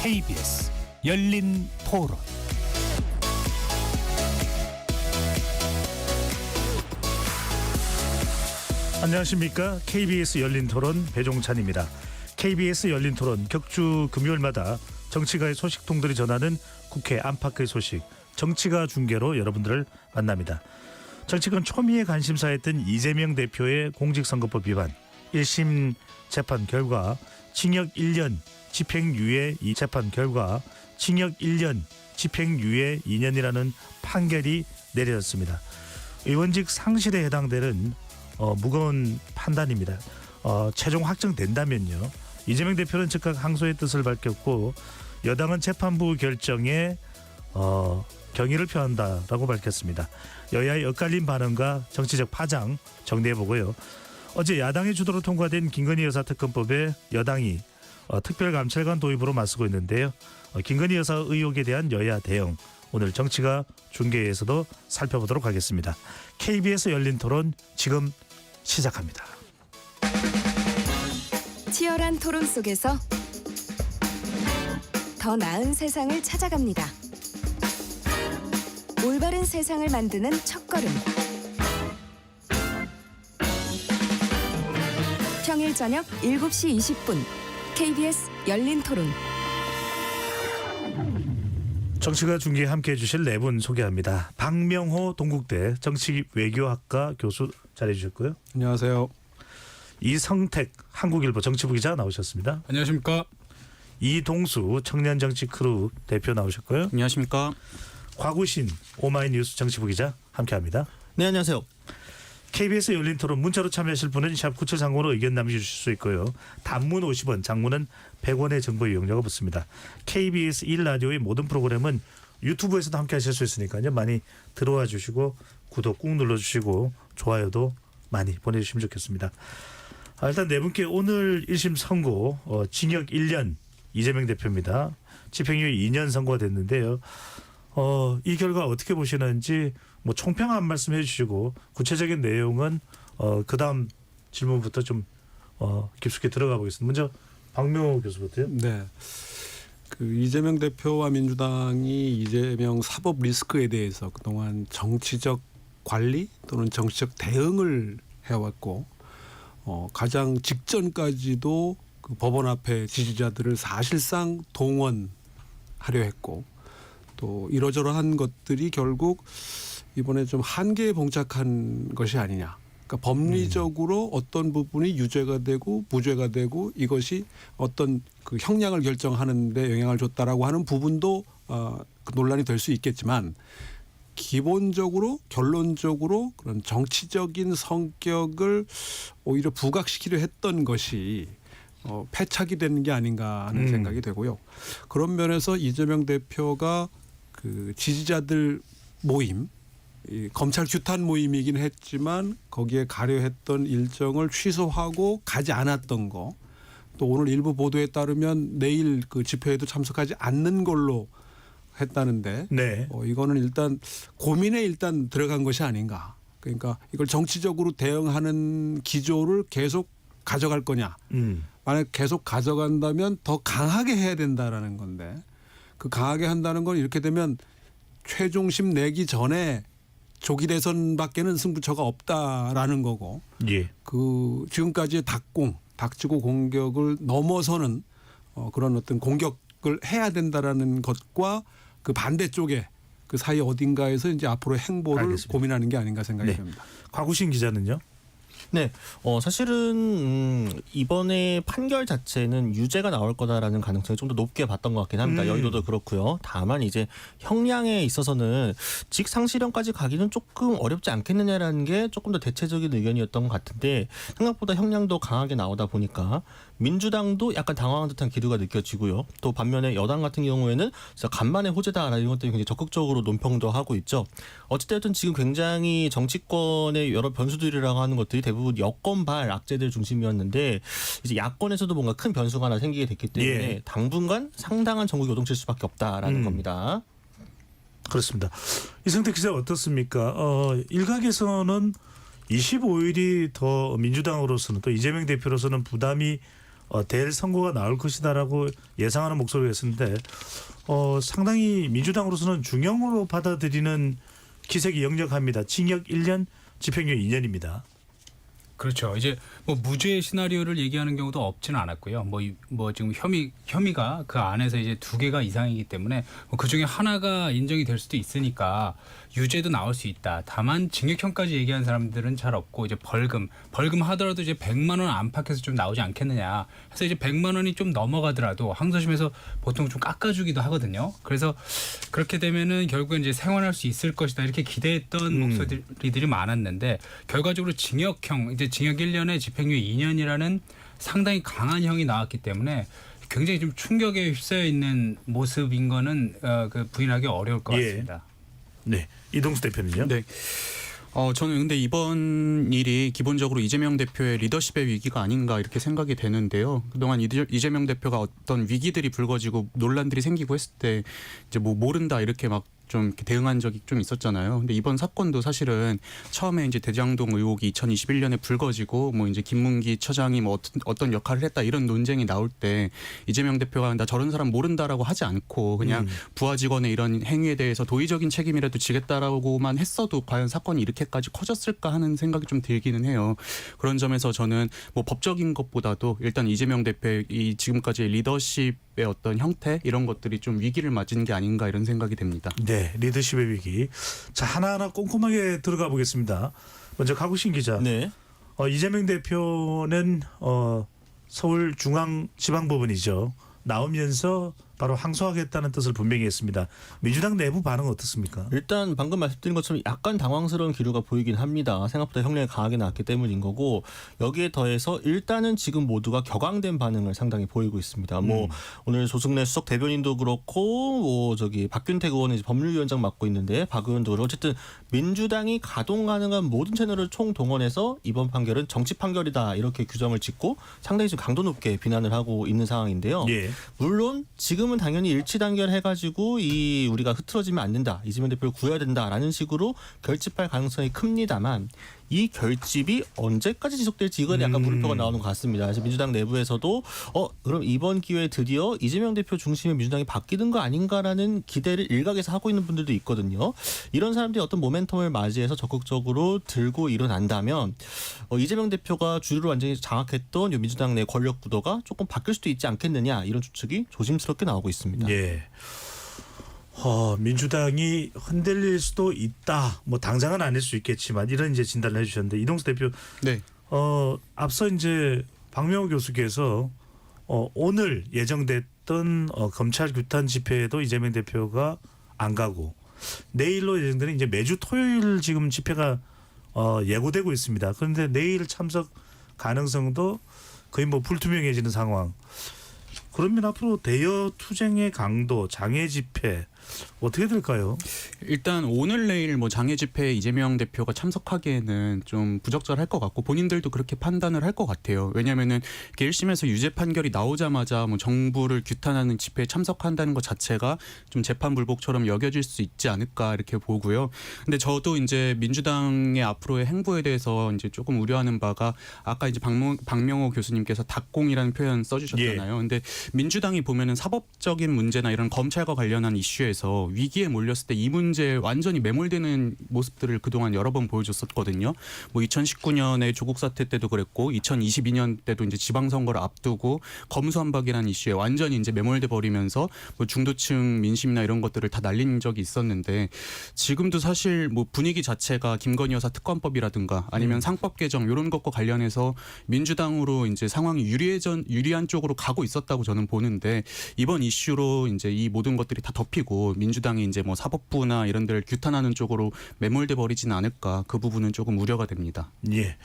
KBS 열린 토론. 안녕하십니까? KBS 열린 토론 배종찬입니다. KBS 열린 토론 격주 금요일마다 정치가의 소식통들이 전하는 국회 안팎의 소식, 정치가 중계로 여러분들을 만납니다. 정치권 초미의 관심사였던 이재명 대표의 공직선거법 위반 1심 재판 결과 징역 1년 집행유예 이 재판 결과 징역 1년 집행유예 2년이라는 판결이 내려졌습니다. 의원직 상실에 해당되는 무거운 판단입니다. 최종 확정된다면요, 이재명 대표는 즉각 항소의 뜻을 밝혔고 여당은 재판부 결정에 경의를 표한다라고 밝혔습니다. 여야의 엇갈린 반응과 정치적 파장 정리해보고요. 어제 야당의 주도로 통과된 김건희 여사 특검법에 여당이 특별감찰관 도입으로 맞서고 있는데요. 김건희 여사 의혹에 대한 여야 대응, 오늘 정치가 중계에서도 살펴보도록 하겠습니다. KBS 열린 토론 지금 시작합니다. 치열한 토론 속에서 더 나은 세상을 찾아갑니다. 올바른 세상을 만드는 첫걸음. 평일 저녁 7시 20분 KBS 열린 토론. 정치가 중계에 함께해 주실 네 분 소개합니다. 박명호 동국대 정치외교학과 교수 자리해 주셨고요. 안녕하세요. 이성택 한국일보 정치부 기자 나오셨습니다. 안녕하십니까. 이동수 청년정치크루 대표 나오셨고요. 안녕하십니까. 곽우신 오마이뉴스 정치부 기자 함께합니다. 네, 안녕하세요. KBS 열린 토론 문자로 참여하실 분은 샵 9730으로 의견 남겨주실 수 있고요. 단문 50원, 장문은 100원의 정보 이용료가 붙습니다. KBS 1라디오의 모든 프로그램은 유튜브에서도 함께 하실 수 있으니까요. 많이 들어와 주시고 구독 꾹 눌러주시고 좋아요도 많이 보내주시면 좋겠습니다. 일단 네 분께 오늘 1심 선고 징역 1년 이재명 대표입니다. 집행유예 2년 선고가 됐는데요. 이 결과 어떻게 보시는지 총평 한 말씀 해주시고 구체적인 내용은 그 다음 질문부터 좀 깊숙이 들어가 보겠습니다. 먼저 박명호 교수부터요. 네. 그 이재명 대표와 민주당이 이재명 사법 리스크에 대해서 그동안 정치적 관리 또는 정치적 대응을 해왔고 가장 직전까지도 그 법원 앞에 지지자들을 사실상 동원하려 했고 또 이러저러한 것들이 결국 이번에 좀 한계에 봉착한 것이 아니냐. 그러니까 법리적으로 어떤 부분이 유죄가 되고 무죄가 되고 이것이 어떤 그 형량을 결정하는 데 영향을 줬다라고 하는 부분도 논란이 될 수 있겠지만 기본적으로 결론적으로 그런 정치적인 성격을 오히려 부각시키려 했던 것이 패착이 되는 게 아닌가 하는 생각이 되고요. 그런 면에서 이재명 대표가 그 지지자들 모임, 이 검찰 규탄 모임이긴 했지만 거기에 가려 했던 일정을 취소하고 가지 않았던 거, 또 오늘 일부 보도에 따르면 내일 그 집회에도 참석하지 않는 걸로 했다는데 네. 이거는 일단 고민에 일단 들어간 것이 아닌가. 그러니까 이걸 정치적으로 대응하는 기조를 계속 가져갈 거냐. 만약 계속 가져간다면 더 강하게 해야 된다라는 건데 그 강하게 한다는 건 이렇게 되면 최종심 내기 전에 조기 대선밖에는 승부처가 없다라는 거고 예. 그 지금까지의 닥치고 공격을 넘어서는 그런 어떤 공격을 해야 된다라는 것과 그 반대쪽에 그 사이 어딘가에서 이제 앞으로 행보를 알겠습니다. 고민하는 게 아닌가 생각이 네. 듭니다. 곽우신 기자는요? 네, 사실은 이번에 판결 자체는 유죄가 나올 거다라는 가능성이 좀 더 높게 봤던 것 같긴 합니다. 여의도도 그렇고요. 다만 이제 형량에 있어서는 직상실형까지 가기는 조금 어렵지 않겠느냐라는 게 조금 더 대체적인 의견이었던 것 같은데 생각보다 형량도 강하게 나오다 보니까 민주당도 약간 당황한 듯한 기류가 느껴지고요. 또 반면에 여당 같은 경우에는 진짜 간만에 호재다라는 것들이 굉장히 적극적으로 논평도 하고 있죠. 어찌됐든 지금 굉장히 정치권의 여러 변수들이라고 하는 것들이 대부분 여권발 악재들 중심이었는데 이제 야권에서도 뭔가 큰 변수가 하나 생기게 됐기 때문에 예. 당분간 상당한 정국이 요동칠 수밖에 없다라는 겁니다. 그렇습니다. 이성택 기자 어떻습니까? 일각에서는 25일이 더 민주당으로서는 또 이재명 대표로서는 부담이 될 선고가 나올 것이다라고 예상하는 목소리였는데 상당히 민주당으로서는 중형으로 받아들이는 기색이 역력합니다. 징역 1년, 집행유예 2년입니다. 그렇죠. 이제 뭐 무죄 시나리오를 얘기하는 경우도 없지는 않았고요. 뭐 지금 혐의가 그 안에서 이제 2개가 이상이기 때문에 그 중에 하나가 인정이 될 수도 있으니까 유죄도 나올 수 있다. 다만 징역형까지 얘기하는 사람들은 잘 없고 이제 벌금 하더라도 이제 100만 원 안팎에서 좀 나오지 않겠느냐. 해서 이제 100만 원이 좀 넘어가더라도 항소심에서 보통 좀 깎아주기도 하거든요. 그래서 그렇게 되면은 결국엔 이제 생활할 수 있을 것이다 이렇게 기대했던 목소리들이 많았는데 결과적으로 징역형 이제 징역 1년에 집행유예 2년이라는 상당히 강한 형이 나왔기 때문에 굉장히 좀 충격에 휩싸여 있는 모습인 거는 그 부인하기 어려울 것 같습니다. 네, 이동수 대표는요? 네. 저는 근데 이번 일이 기본적으로 이재명 대표의 리더십의 위기가 아닌가 이렇게 생각이 되는데요. 그동안 이재명 대표가 어떤 위기들이 불거지고 논란들이 생기고 했을 때 이제 뭐 모른다 이렇게 막 좀 대응한 적이 좀 있었잖아요. 근데 이번 사건도 사실은 처음에 이제 대장동 의혹이 2021년에 불거지고 뭐 이제 김문기 처장이 뭐 어떤 역할을 했다 이런 논쟁이 나올 때 이재명 대표가 나 저런 사람 모른다라고 하지 않고 그냥 부하 직원의 이런 행위에 대해서 도의적인 책임이라도 지겠다라고만 했어도 과연 사건이 이렇게까지 커졌을까 하는 생각이 좀 들기는 해요. 그런 점에서 저는 뭐 법적인 것보다도 일단 이재명 대표의 이 지금까지의 리더십의 어떤 형태 이런 것들이 좀 위기를 맞은 게 아닌가 이런 생각이 됩니다. 네, 리더십의 위기. 자, 하나하나 꼼꼼하게 들어가 보겠습니다. 먼저 가구신 기자. 네. 이재명 대표는 서울중앙지방법원이죠. 나오면서 바로 항소하겠다는 뜻을 분명히 했습니다. 민주당 내부 반응은 어떻습니까? 일단 방금 말씀드린 것처럼 약간 당황스러운 기류가 보이긴 합니다. 생각보다 형량이 강하게 나왔기 때문인 거고 여기에 더해서 일단은 지금 모두가 격앙된 반응을 상당히 보이고 있습니다. 뭐 오늘 조승래 수석 대변인도 그렇고 뭐 저기 박균택 의원은 이제 법률위원장 맡고 있는데 박 의원도 그렇고 어쨌든 민주당이 가동 가능한 모든 채널을 총동원해서 이번 판결은 정치 판결이다 이렇게 규정을 짓고 상당히 좀 강도 높게 비난을 하고 있는 상황인데요. 예. 물론 지금은 당연히 일치 단결해가지고 이 우리가 흐트러지면 안 된다. 이재명 대표를 구해야 된다라는 식으로 결집할 가능성이 큽니다만 이 결집이 언제까지 지속될지 이건 약간 물음표가 나오는 것 같습니다. 그래서 민주당 내부에서도 그럼 이번 기회에 드디어 이재명 대표 중심의 민주당이 바뀌는 거 아닌가라는 기대를 일각에서 하고 있는 분들도 있거든요. 이런 사람들이 어떤 모멘텀을 맞이해서 적극적으로 들고 일어난다면 이재명 대표가 주류를 완전히 장악했던 이 민주당 내 권력 구도가 조금 바뀔 수도 있지 않겠느냐 이런 추측이 조심스럽게 나오고 있습니다. 예. 민주당이 흔들릴 수도 있다. 뭐 당장은 아닐 수 있겠지만 이런 이제 진단을 해주셨는데 이동수 대표. 네. 앞서 이제 박명호 교수께서 오늘 예정됐던 검찰 규탄 집회에도 이재명 대표가 안 가고 내일로 예정되는 이제 매주 토요일 지금 집회가 예고되고 있습니다. 그런데 내일 참석 가능성도 거의 뭐 불투명해지는 상황. 그러면 앞으로 대여 투쟁의 강도, 장애 집회 어떻게 될까요? 일단 오늘 내일 뭐 장애 집회에 이재명 대표가 참석하기에는 좀 부적절할 것 같고 본인들도 그렇게 판단을 할 것 같아요. 왜냐하면은 1심에서 유죄 판결이 나오자마자 뭐 정부를 규탄하는 집회에 참석한다는 것 자체가 좀 재판 불복처럼 여겨질 수 있지 않을까 이렇게 보고요. 근데 저도 이제 민주당의 앞으로의 행보에 대해서 이제 조금 우려하는 바가 아까 이제 박명호 교수님께서 닭공이라는 표현 써주셨잖아요. 근데 민주당이 보면은 사법적인 문제나 이런 검찰과 관련한 이슈에서 위기에 몰렸을 때 이 문제에 완전히 매몰되는 모습들을 그동안 여러 번 보여줬었거든요. 뭐 2019년에 조국 사태 때도 그랬고 2022년 때도 이제 지방선거를 앞두고 검수완박이라는 이슈에 완전히 이제 매몰돼 버리면서 뭐 중도층 민심이나 이런 것들을 다 날린 적이 있었는데 지금도 사실 뭐 분위기 자체가 김건희 여사 특검법이라든가 아니면 상법 개정 이런 것과 관련해서 민주당으로 이제 상황이 유리한 쪽으로 가고 있었다고 저는 보는데 이번 이슈로 이제 이 모든 것들이 다 덮이고 민주당이 이제 뭐 사법부나 이런 데를 규탄하는 쪽으로 매몰돼 버리지는 않을까 그 부분은 조금 우려가 됩니다. 예.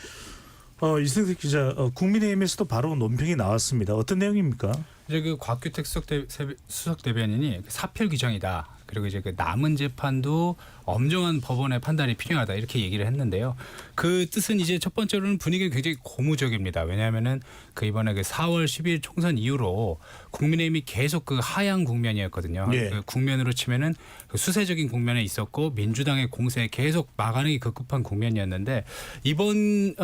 이승택 기자, 국민의힘에서도 바로 논평이 나왔습니다. 어떤 내용입니까? 이제 그 곽규택 수석 대변인이 사필 규정이다. 그리고 이제 그 남은 재판도 엄정한 법원의 판단이 필요하다 이렇게 얘기를 했는데요. 그 뜻은 이제 첫 번째로는 분위기가 굉장히 고무적입니다. 왜냐하면은 그 이번에 그 4월 12일 총선 이후로 국민의힘이 계속 그 하향 국면이었거든요. 예. 그 국면으로 치면은 그 수세적인 국면에 있었고 민주당의 공세에 계속 막아내기 급급한 국면이었는데 이번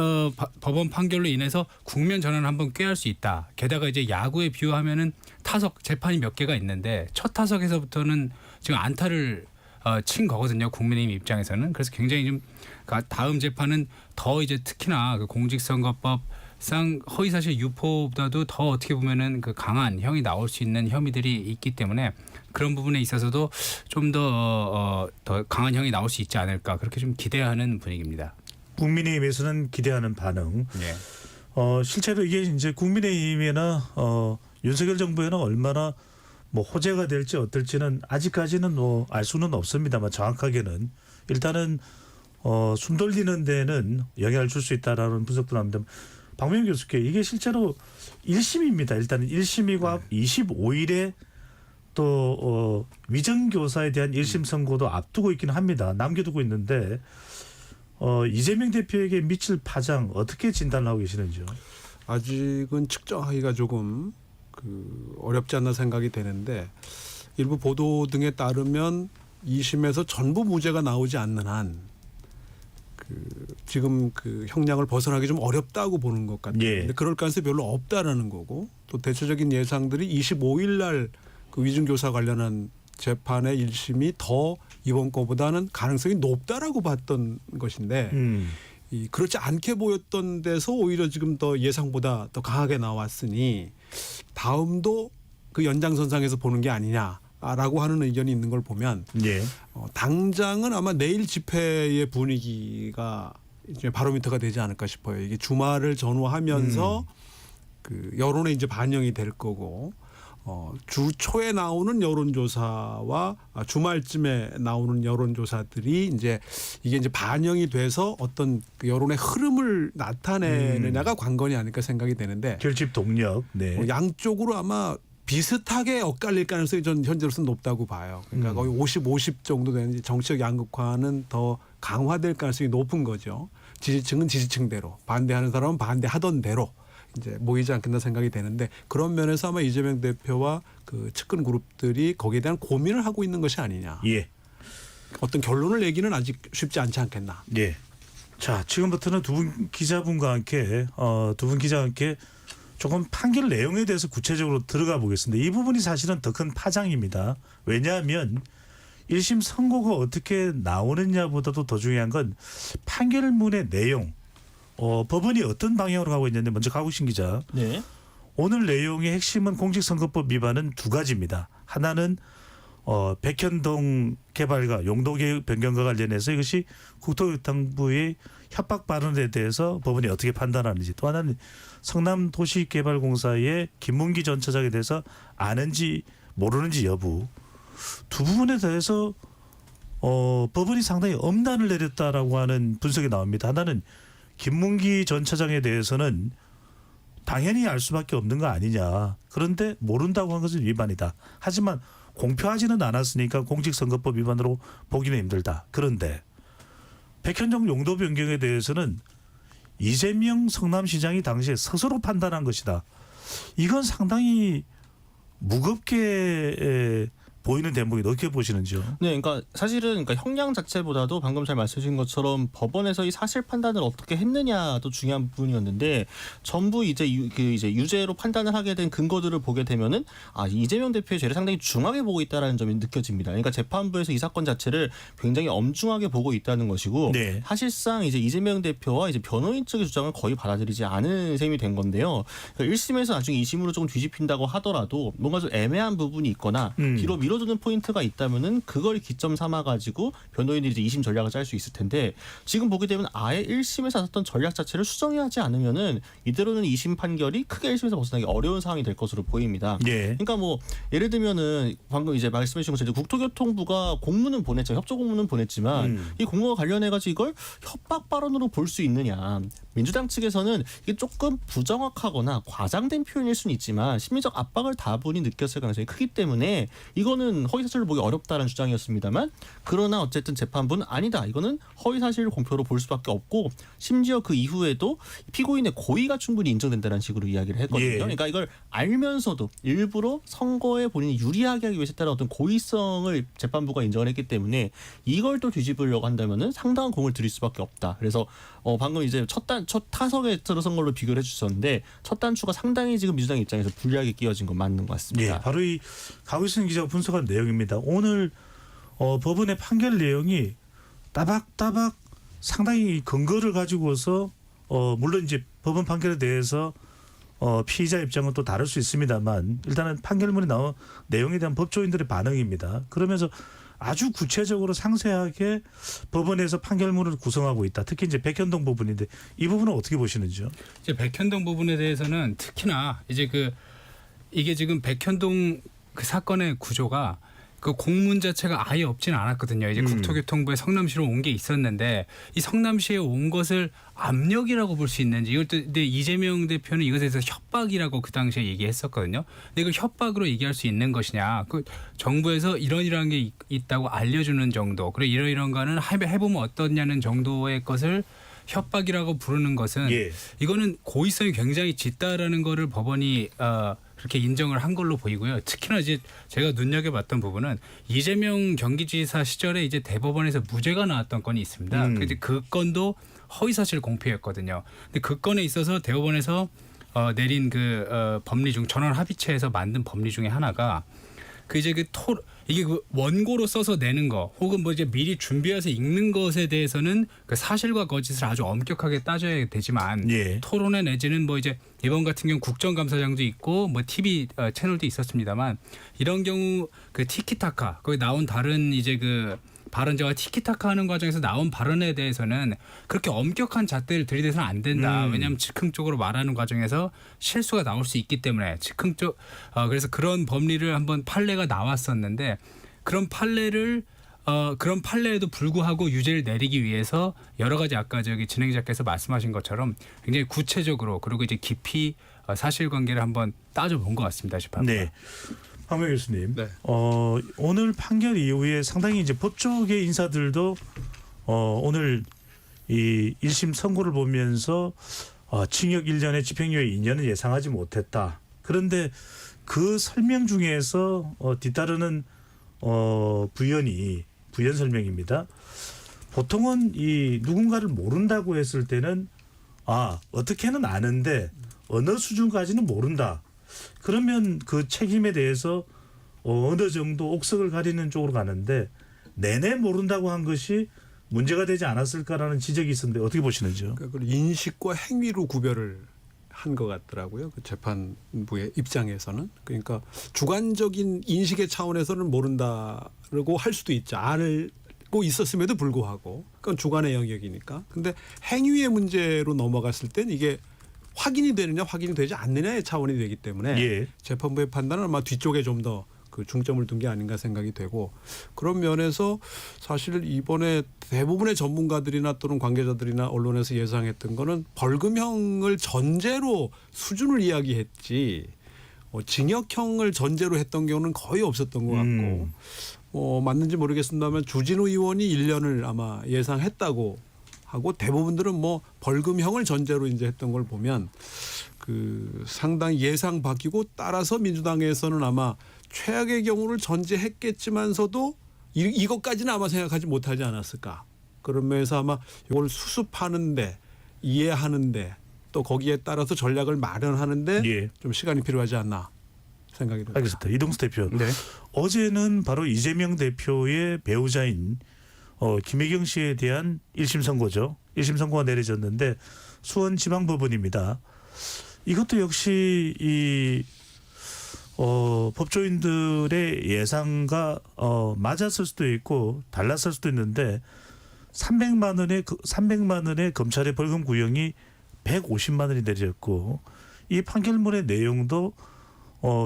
법원 판결로 인해서 국면 전환을 한번 꾀할 수 있다. 게다가 이제 야구에 비유하면은 타석 재판이 몇 개가 있는데 첫 타석에서부터는 지금 안타를 친 거거든요. 국민의힘 입장에서는. 그래서 굉장히 좀 다음 재판은 더 이제 특히나 그 공직선거법상 허위사실 유포보다도 더 어떻게 보면은 그 강한 형이 나올 수 있는 혐의들이 있기 때문에 그런 부분에 있어서도 좀 더 강한 형이 나올 수 있지 않을까 그렇게 좀 기대하는 분위기입니다. 국민의힘에서는 기대하는 반응. 네. 실제로 이게 이제 국민의힘이나 윤석열 정부에는 얼마나 뭐 호재가 될지 어떨지는 아직까지는 뭐 알 수는 없습니다만 정확하게는 일단은 숨 돌리는 데는 영향을 줄 수 있다라는 분석도 나옵니다. 박명희 교수께 이게 실제로 1심입니다. 일단은 1심이고 25일에 또 위정교사에 대한 1심 선고도 앞두고 있기는 합니다. 남겨두고 있는데 이재명 대표에게 미칠 파장 어떻게 진단을 하고 계시는지요? 아직은 측정하기가 조금 어렵지 않나 생각이 되는데 일부 보도 등에 따르면 2심에서 전부 무죄가 나오지 않는 한 지금 그 형량을 벗어나기 좀 어렵다고 보는 것 같아요. 예. 근데 그럴 가능성이 별로 없다라는 거고 또 대체적인 예상들이 25일 날 그 위중교사 관련한 재판의 1심이 더 이번 거보다는 가능성이 높다라고 봤던 것인데 그렇지 않게 보였던 데서 오히려 지금 더 예상보다 더 강하게 나왔으니 다음도 그 연장선상에서 보는 게 아니냐라고 하는 의견이 있는 걸 보면 예. 당장은 아마 내일 집회의 분위기가 이제 바로미터가 되지 않을까 싶어요. 이게 주말을 전후하면서 그 여론에 이제 반영이 될 거고 주 초에 나오는 여론조사와 주말쯤에 나오는 여론조사들이 이제 이게 이제 반영이 돼서 어떤 그 여론의 흐름을 나타내느냐가 관건이 아닐까 생각이 되는데 결집 동력. 네. 양쪽으로 아마 비슷하게 엇갈릴 가능성이 전 현재로서는 높다고 봐요. 그러니까 거의 50-50 정도 되는 정치적 양극화는 더 강화될 가능성이 높은 거죠. 지지층은 지지층대로, 반대하는 사람은 반대하던 대로 이제 모이지 않겠나 생각이 되는데 그런 면에서 아마 이재명 대표와 그 측근 그룹들이 거기에 대한 고민을 하고 있는 것이 아니냐. 예. 어떤 결론을 내기는 아직 쉽지 않지 않겠나. 예. 자, 지금부터는 두 분 기자분과 함께 조금 판결 내용에 대해서 구체적으로 들어가 보겠습니다. 이 부분이 사실은 더 큰 파장입니다. 왜냐하면 1심 선고가 어떻게 나오느냐보다도 더 중요한 건 판결문의 내용, 법원이 어떤 방향으로 가고 있는데 먼저 가구신 기자. 네. 오늘 내용의 핵심은 공직선거법 위반은 두 가지입니다. 하나는 백현동 개발과 용도계획 변경과 관련해서 이것이 국토교통부의 협박 발언에 대해서 법원이 어떻게 판단하는지, 또 하나는 성남도시개발공사의 김문기 전 차장에 대해서 아는지 모르는지 여부, 두 부분에 대해서 법원이 상당히 엄단을 내렸다라고 하는 분석이 나옵니다. 하나는 김문기 전 차장에 대해서는 당연히 알 수밖에 없는 거 아니냐. 그런데 모른다고 한 것은 위반이다. 하지만 공표하지는 않았으니까 공직선거법 위반으로 보기는 힘들다. 그런데 백현동 용도 변경에 대해서는 이재명 성남시장이 당시에 스스로 판단한 것이다. 이건 상당히 무겁게 보이는 대목이 어떻게 보시는지요? 네, 그러니까 사실은 형량 자체보다도 방금 잘 말씀하신 것처럼 법원에서 이 사실 판단을 어떻게 했느냐도 중요한 부분이었는데 전부 이제 유죄로 판단을 하게 된 근거들을 보게 되면은 이재명 대표의 죄를 상당히 중하게 보고 있다라는 점이 느껴집니다. 그러니까 재판부에서 이 사건 자체를 굉장히 엄중하게 보고 있다는 것이고 네. 사실상 이제 이재명 대표와 이제 변호인 측의 주장을 거의 받아들이지 않은 셈이 된 건데요. 그러니까 1심에서 나중에 2심으로 조금 뒤집힌다고 하더라도 뭔가 좀 애매한 부분이 있거나 뒤로 밀어주는 포인트가 있다면은 그걸 기점 삼아 가지고 변호인들이 이제 2심 전략을 짤 수 있을 텐데 지금 보게 되면 아예 1심에서 나섰던 전략 자체를 수정하지 않으면은 이대로는 2심 판결이 크게 1심에서 벗어나기 어려운 상황이 될 것으로 보입니다. 예. 그러니까 뭐 예를 들면은 방금 이제 말씀해 주신 것처럼 국토교통부가 공문은 보냈죠. 협조 공문은 보냈지만 이 공무와 관련해 가지고 이걸 협박 발언으로 볼 수 있느냐. 민주당 측에서는 이게 조금 부정확하거나 과장된 표현일 수는 있지만 심리적 압박을 다분히 느꼈을 가능성이 크기 때문에 이거는 이거는 허위사실로 보기 어렵다라는 주장이었습니다만 그러나 어쨌든 재판부는 아니다. 이거는 허위사실 공표로 볼 수밖에 없고 심지어 그 이후에도 피고인의 고의가 충분히 인정된다는 식으로 이야기를 했거든요. 예. 그러니까 이걸 알면서도 일부러 선거에 본인이 유리하게 하기 위해서 했다는 어떤 고의성을 재판부가 인정을 했기 때문에 이걸 또 뒤집으려고 한다면은 상당한 공을 들일 수밖에 없다. 그래서 방금 이제 첫 타석에 들어선 걸로 비교를 해주셨는데 첫 단추가 상당히 지금 민주당 입장에서 불리하게 끼어진 건 맞는 것 같습니다. 예, 바로 이 강희순 기자가 분석한 내용입니다. 오늘 법원의 판결 내용이 따박따박 상당히 근거를 가지고서 물론 이제 법원 판결에 대해서 피의자 입장은 또 다를 수 있습니다만 일단은 판결문에 나온 내용에 대한 법조인들의 반응입니다. 그러면서 아주 구체적으로 상세하게 법원에서 판결문을 구성하고 있다. 특히 이제 백현동 부분인데 이 부분은 어떻게 보시는지요? 이제 백현동 부분에 대해서는 특히나 이제 이게 지금 백현동 그 사건의 구조가 그 공문 자체가 아예 없지는 않았거든요. 이제 국토교통부에 성남시로 온 게 있었는데 이 성남시에 온 것을 압력이라고 볼 수 있는지 이걸 또 근데 이재명 대표는 이것에 대해서 협박이라고 그 당시에 얘기했었거든요. 근데 이걸 협박으로 얘기할 수 있는 것이냐? 그 정부에서 이런 게 있다고 알려주는 정도. 그리고 이런 거는 해보면 어떠냐는 정도의 것을 협박이라고 부르는 것은 예. 이거는 고의성이 굉장히 짙다라는 거를 법원이 그렇게 인정을 한 걸로 보이고요. 특히나 이제 제가 눈여겨봤던 부분은 이재명 경기지사 시절에 이제 대법원에서 무죄가 나왔던 건이 있습니다. 근데 그 건도 허위사실 공표였거든요. 근데 그 건에 있어서 대법원에서 내린 법리 중 전원 합의체에서 만든 법리 중에 하나가 이게 그 원고로 써서 내는 거 혹은 뭐 이제 미리 준비해서 읽는 것에 대해서는 그 사실과 거짓을 아주 엄격하게 따져야 되지만 예. 토론회 내지는 뭐 이제 이번 같은 경우 국정감사장도 있고 뭐 TV 채널도 있었습니다만 이런 경우 그 티키타카 거기 나온 다른 이제 그 발언자가 티키타카 하는 과정에서 나온 발언에 대해서는 그렇게 엄격한 잣대를 들이대서는 안 된다. 왜냐하면 즉흥적으로 말하는 과정에서 실수가 나올 수 있기 때문에 그래서 그런 법리를 한번 판례가 나왔었는데 그런 판례에도 불구하고 유죄를 내리기 위해서 여러 가지 아까 진행자께서 말씀하신 것처럼 굉장히 구체적으로 그리고 이제 깊이 사실관계를 한번 따져본 것 같습니다. 네. 황명 교수님, 네. 오늘 판결 이후에 상당히 이제 법조계 인사들도 오늘 이 1심 선고를 보면서 징역 1년에 집행유예 2년은 예상하지 못했다. 그런데 그 설명 중에서 뒤따르는 부연 설명입니다. 보통은 이 누군가를 모른다고 했을 때는 어떻게는 아는데 어느 수준까지는 모른다. 그러면 그 책임에 대해서 어느 정도 옥석을 가리는 쪽으로 가는데 내내 모른다고 한 것이 문제가 되지 않았을까라는 지적이 있었는데 어떻게 보시는지요? 그러니까 그걸 인식과 행위로 구별을 한 것 같더라고요. 그 재판부의 입장에서는. 그러니까 주관적인 인식의 차원에서는 모른다고 할 수도 있죠. 알고 있었음에도 불구하고. 그건 주관의 영역이니까. 근데 행위의 문제로 넘어갔을 땐 이게 확인이 되느냐 확인이 되지 않느냐의 차원이 되기 때문에 예. 재판부의 판단은 아마 뒤쪽에 좀 더 그 중점을 둔 게 아닌가 생각이 되고 그런 면에서 사실 이번에 대부분의 전문가들이나 또는 관계자들이나 언론에서 예상했던 거는 벌금형을 전제로 수준을 이야기했지 징역형을 전제로 했던 경우는 거의 없었던 것 같고 맞는지 모르겠습니다만 주진우 의원이 1년을 아마 예상했다고 하고 대부분들은 뭐 벌금형을 전제로 이제 했던 걸 보면 그 상당히 예상 바뀌고 따라서 민주당에서는 아마 최악의 경우를 전제했겠지만서도 이것까지는 아마 생각하지 못하지 않았을까. 그런 면에서 아마 이걸 수습하는데 이해하는데 또 거기에 따라서 전략을 마련하는데 예. 좀 시간이 필요하지 않나 생각이 듭니다. 알겠습니다. 이동수 대표. 네. 어제는 바로 이재명 대표의 배우자인 김혜경 씨에 대한 1심 선고죠. 1심 선고가 내려졌는데 수원지방법원입니다. 이것도 역시 이 법조인들의 예상과 맞았을 수도 있고 달랐을 수도 있는데 300만 원의 검찰의 벌금 구형이 150만 원이 내려졌고 이 판결문의 내용도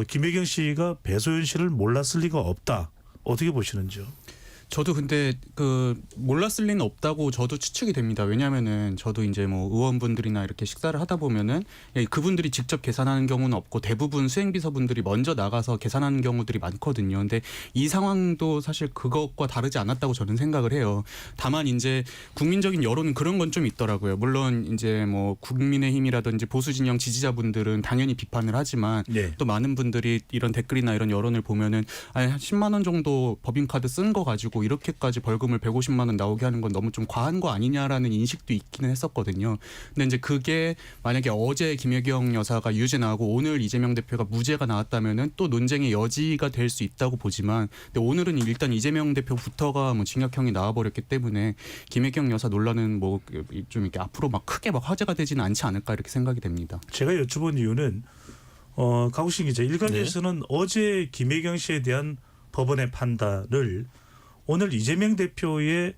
김혜경 씨가 배소연 씨를 몰랐을 리가 없다. 어떻게 보시는지요? 저도 근데 그 몰랐을 리는 없다고 저도 추측이 됩니다. 왜냐하면은 저도 이제 뭐 의원분들이나 이렇게 식사를 하다 보면은 그분들이 직접 계산하는 경우는 없고 대부분 수행비서분들이 먼저 나가서 계산하는 경우들이 많거든요. 근데 이 상황도 사실 그것과 다르지 않았다고 저는 생각을 해요. 다만 이제 국민적인 여론은 그런 건 좀 있더라고요. 물론 이제 뭐 국민의힘이라든지 보수 진영 지지자분들은 당연히 비판을 하지만 네. 또 많은 분들이 이런 댓글이나 이런 여론을 보면은 아니 한 10만 원 정도 법인카드 쓴 거 가지고 이렇게까지 벌금을 150만 원 나오게 하는 건 너무 좀 과한 거 아니냐라는 인식도 있기는 했었거든요. 근데 이제 그게 만약에 어제 김혜경 여사가 유죄 나오고 오늘 이재명 대표가 무죄가 나왔다면은 또 논쟁의 여지가 될 수 있다고 보지만 근데 오늘은 일단 이재명 대표부터가 뭐 징역형이 나와버렸기 때문에 김혜경 여사 논란은 뭐 좀 이렇게 앞으로 막 크게 막 화제가 되지는 않지 않을까 이렇게 생각이 됩니다. 제가 여쭤본 이유는 가국신 기자, 일각에서는 어제 김혜경 씨에 대한 법원의 판단을 오늘 이재명 대표의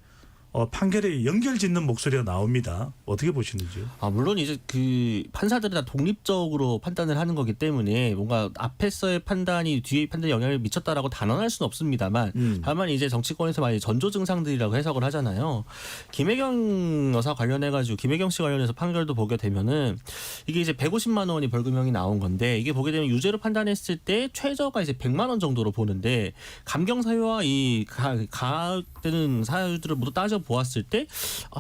판결에 연결짓는 목소리가 나옵니다. 어떻게 보시는지요? 물론 이제 그 판사들이 다 독립적으로 판단을 하는 거기 때문에 뭔가 앞에서의 판단이 뒤의 판단에 영향을 미쳤다라고 단언할 수는 없습니다만 다만 이제 정치권에서 많이 전조 증상들이라고 해석을 하잖아요. 김혜경 여사 관련해가지고 김혜경 씨 관련해서 판결도 보게 되면은 이게 이제 150만 원이 벌금형이 나온 건데 이게 보게 되면 유죄로 판단했을 때 최저가 이제 100만 원 정도로 보는데 감경 사유와 이 가되는 사유들을 모두 따져 보았을 때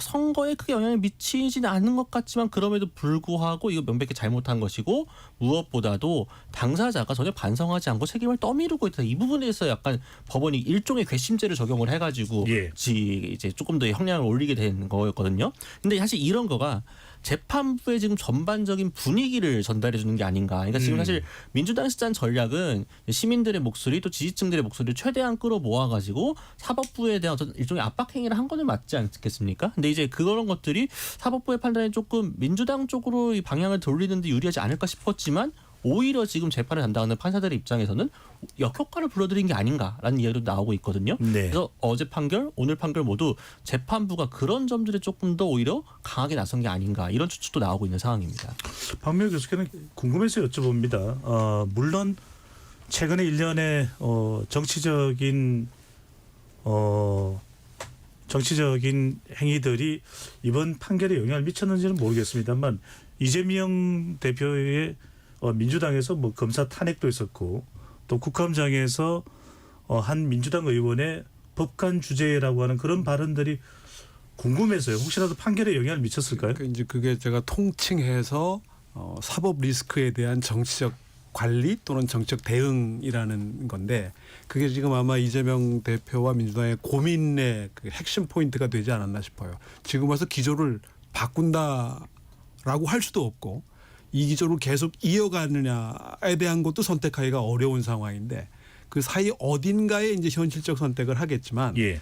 선거에 크게 영향을 미치지는 않은 것 같지만 그럼에도 불구하고 이거 명백히 잘못한 것이고 무엇보다도 당사자가 전혀 반성하지 않고 책임을 떠미루고 있다. 이 부분에서 약간 법원이 일종의 괘씸죄를 적용을 해가지고 예. 이제 조금 더 형량을 올리게 된 거였거든요. 근데 사실 이런 거가 재판부의 지금 전반적인 분위기를 전달해 주는 게 아닌가. 그러니까 지금 사실 민주당에서 짠 전략은 시민들의 목소리 또 지지층들의 목소리를 최대한 끌어모아가지고 사법부에 대한 어떤 일종의 압박 행위를 한 거는 맞지 않겠습니까? 근데 이제 그런 것들이 사법부의 판단에 조금 민주당 쪽으로 이 방향을 돌리는 데 유리하지 않을까 싶었지만 오히려 지금 재판을 담당하는 판사들의 입장에서는 역효과를 불러들인 게 아닌가라는 이야기도 나오고 있거든요. 네. 그래서 어제 판결, 오늘 판결 모두 재판부가 그런 점들에 조금 더 오히려 강하게 나선 게 아닌가 이런 추측도 나오고 있는 상황입니다. 박명호 교수께는 궁금해서 여쭤봅니다. 물론 최근에 일련의 정치적인 행위들이 이번 판결에 영향을 미쳤는지는 모르겠습니다만 이재명 대표의 민주당에서 뭐 검사 탄핵도 있었고 또 국감장에서 한 민주당 의원의 법관 주제라고 하는 그런 발언들이 궁금해서요. 혹시라도 판결에 영향을 미쳤을까요? 그러니까 이제 그게 제가 통칭해서 사법 리스크에 대한 정치적 관리 또는 정치적 대응이라는 건데 그게 지금 아마 이재명 대표와 민주당의 고민의 그 핵심 포인트가 되지 않았나 싶어요. 지금 와서 기조를 바꾼다라고 할 수도 없고 이 기조를 계속 이어가느냐에 대한 것도 선택하기가 어려운 상황인데 그 사이 어딘가에 이제 현실적 선택을 하겠지만 예.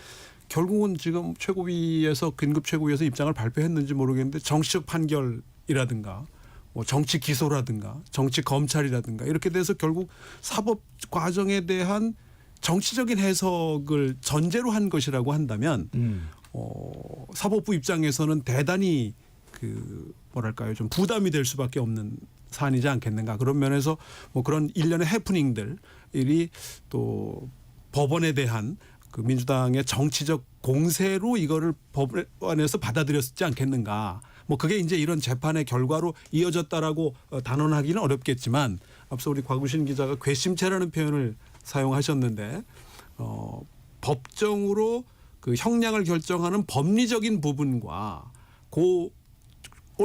결국은 지금 최고위에서 긴급 최고위에서 입장을 발표했는지 모르겠는데 정치적 판결이라든가 뭐 정치 기소라든가 정치 검찰이라든가 이렇게 돼서 결국 사법 과정에 대한 정치적인 해석을 전제로 한 것이라고 한다면 사법부 입장에서는 대단히 그 뭐랄까요 좀 부담이 될 수밖에 없는 사안이지 않겠는가. 그런 면에서 뭐 그런 일련의 해프닝들이 또 법원에 대한 그 민주당의 정치적 공세로 이거를 법원에서 받아들였지 않겠는가. 뭐 그게 이제 이런 재판의 결과로 이어졌다라고 단언하기는 어렵겠지만 앞서 우리 곽우신 기자가 괘씸죄라는 표현을 사용하셨는데 법정으로 그 형량을 결정하는 법리적인 부분과 그걸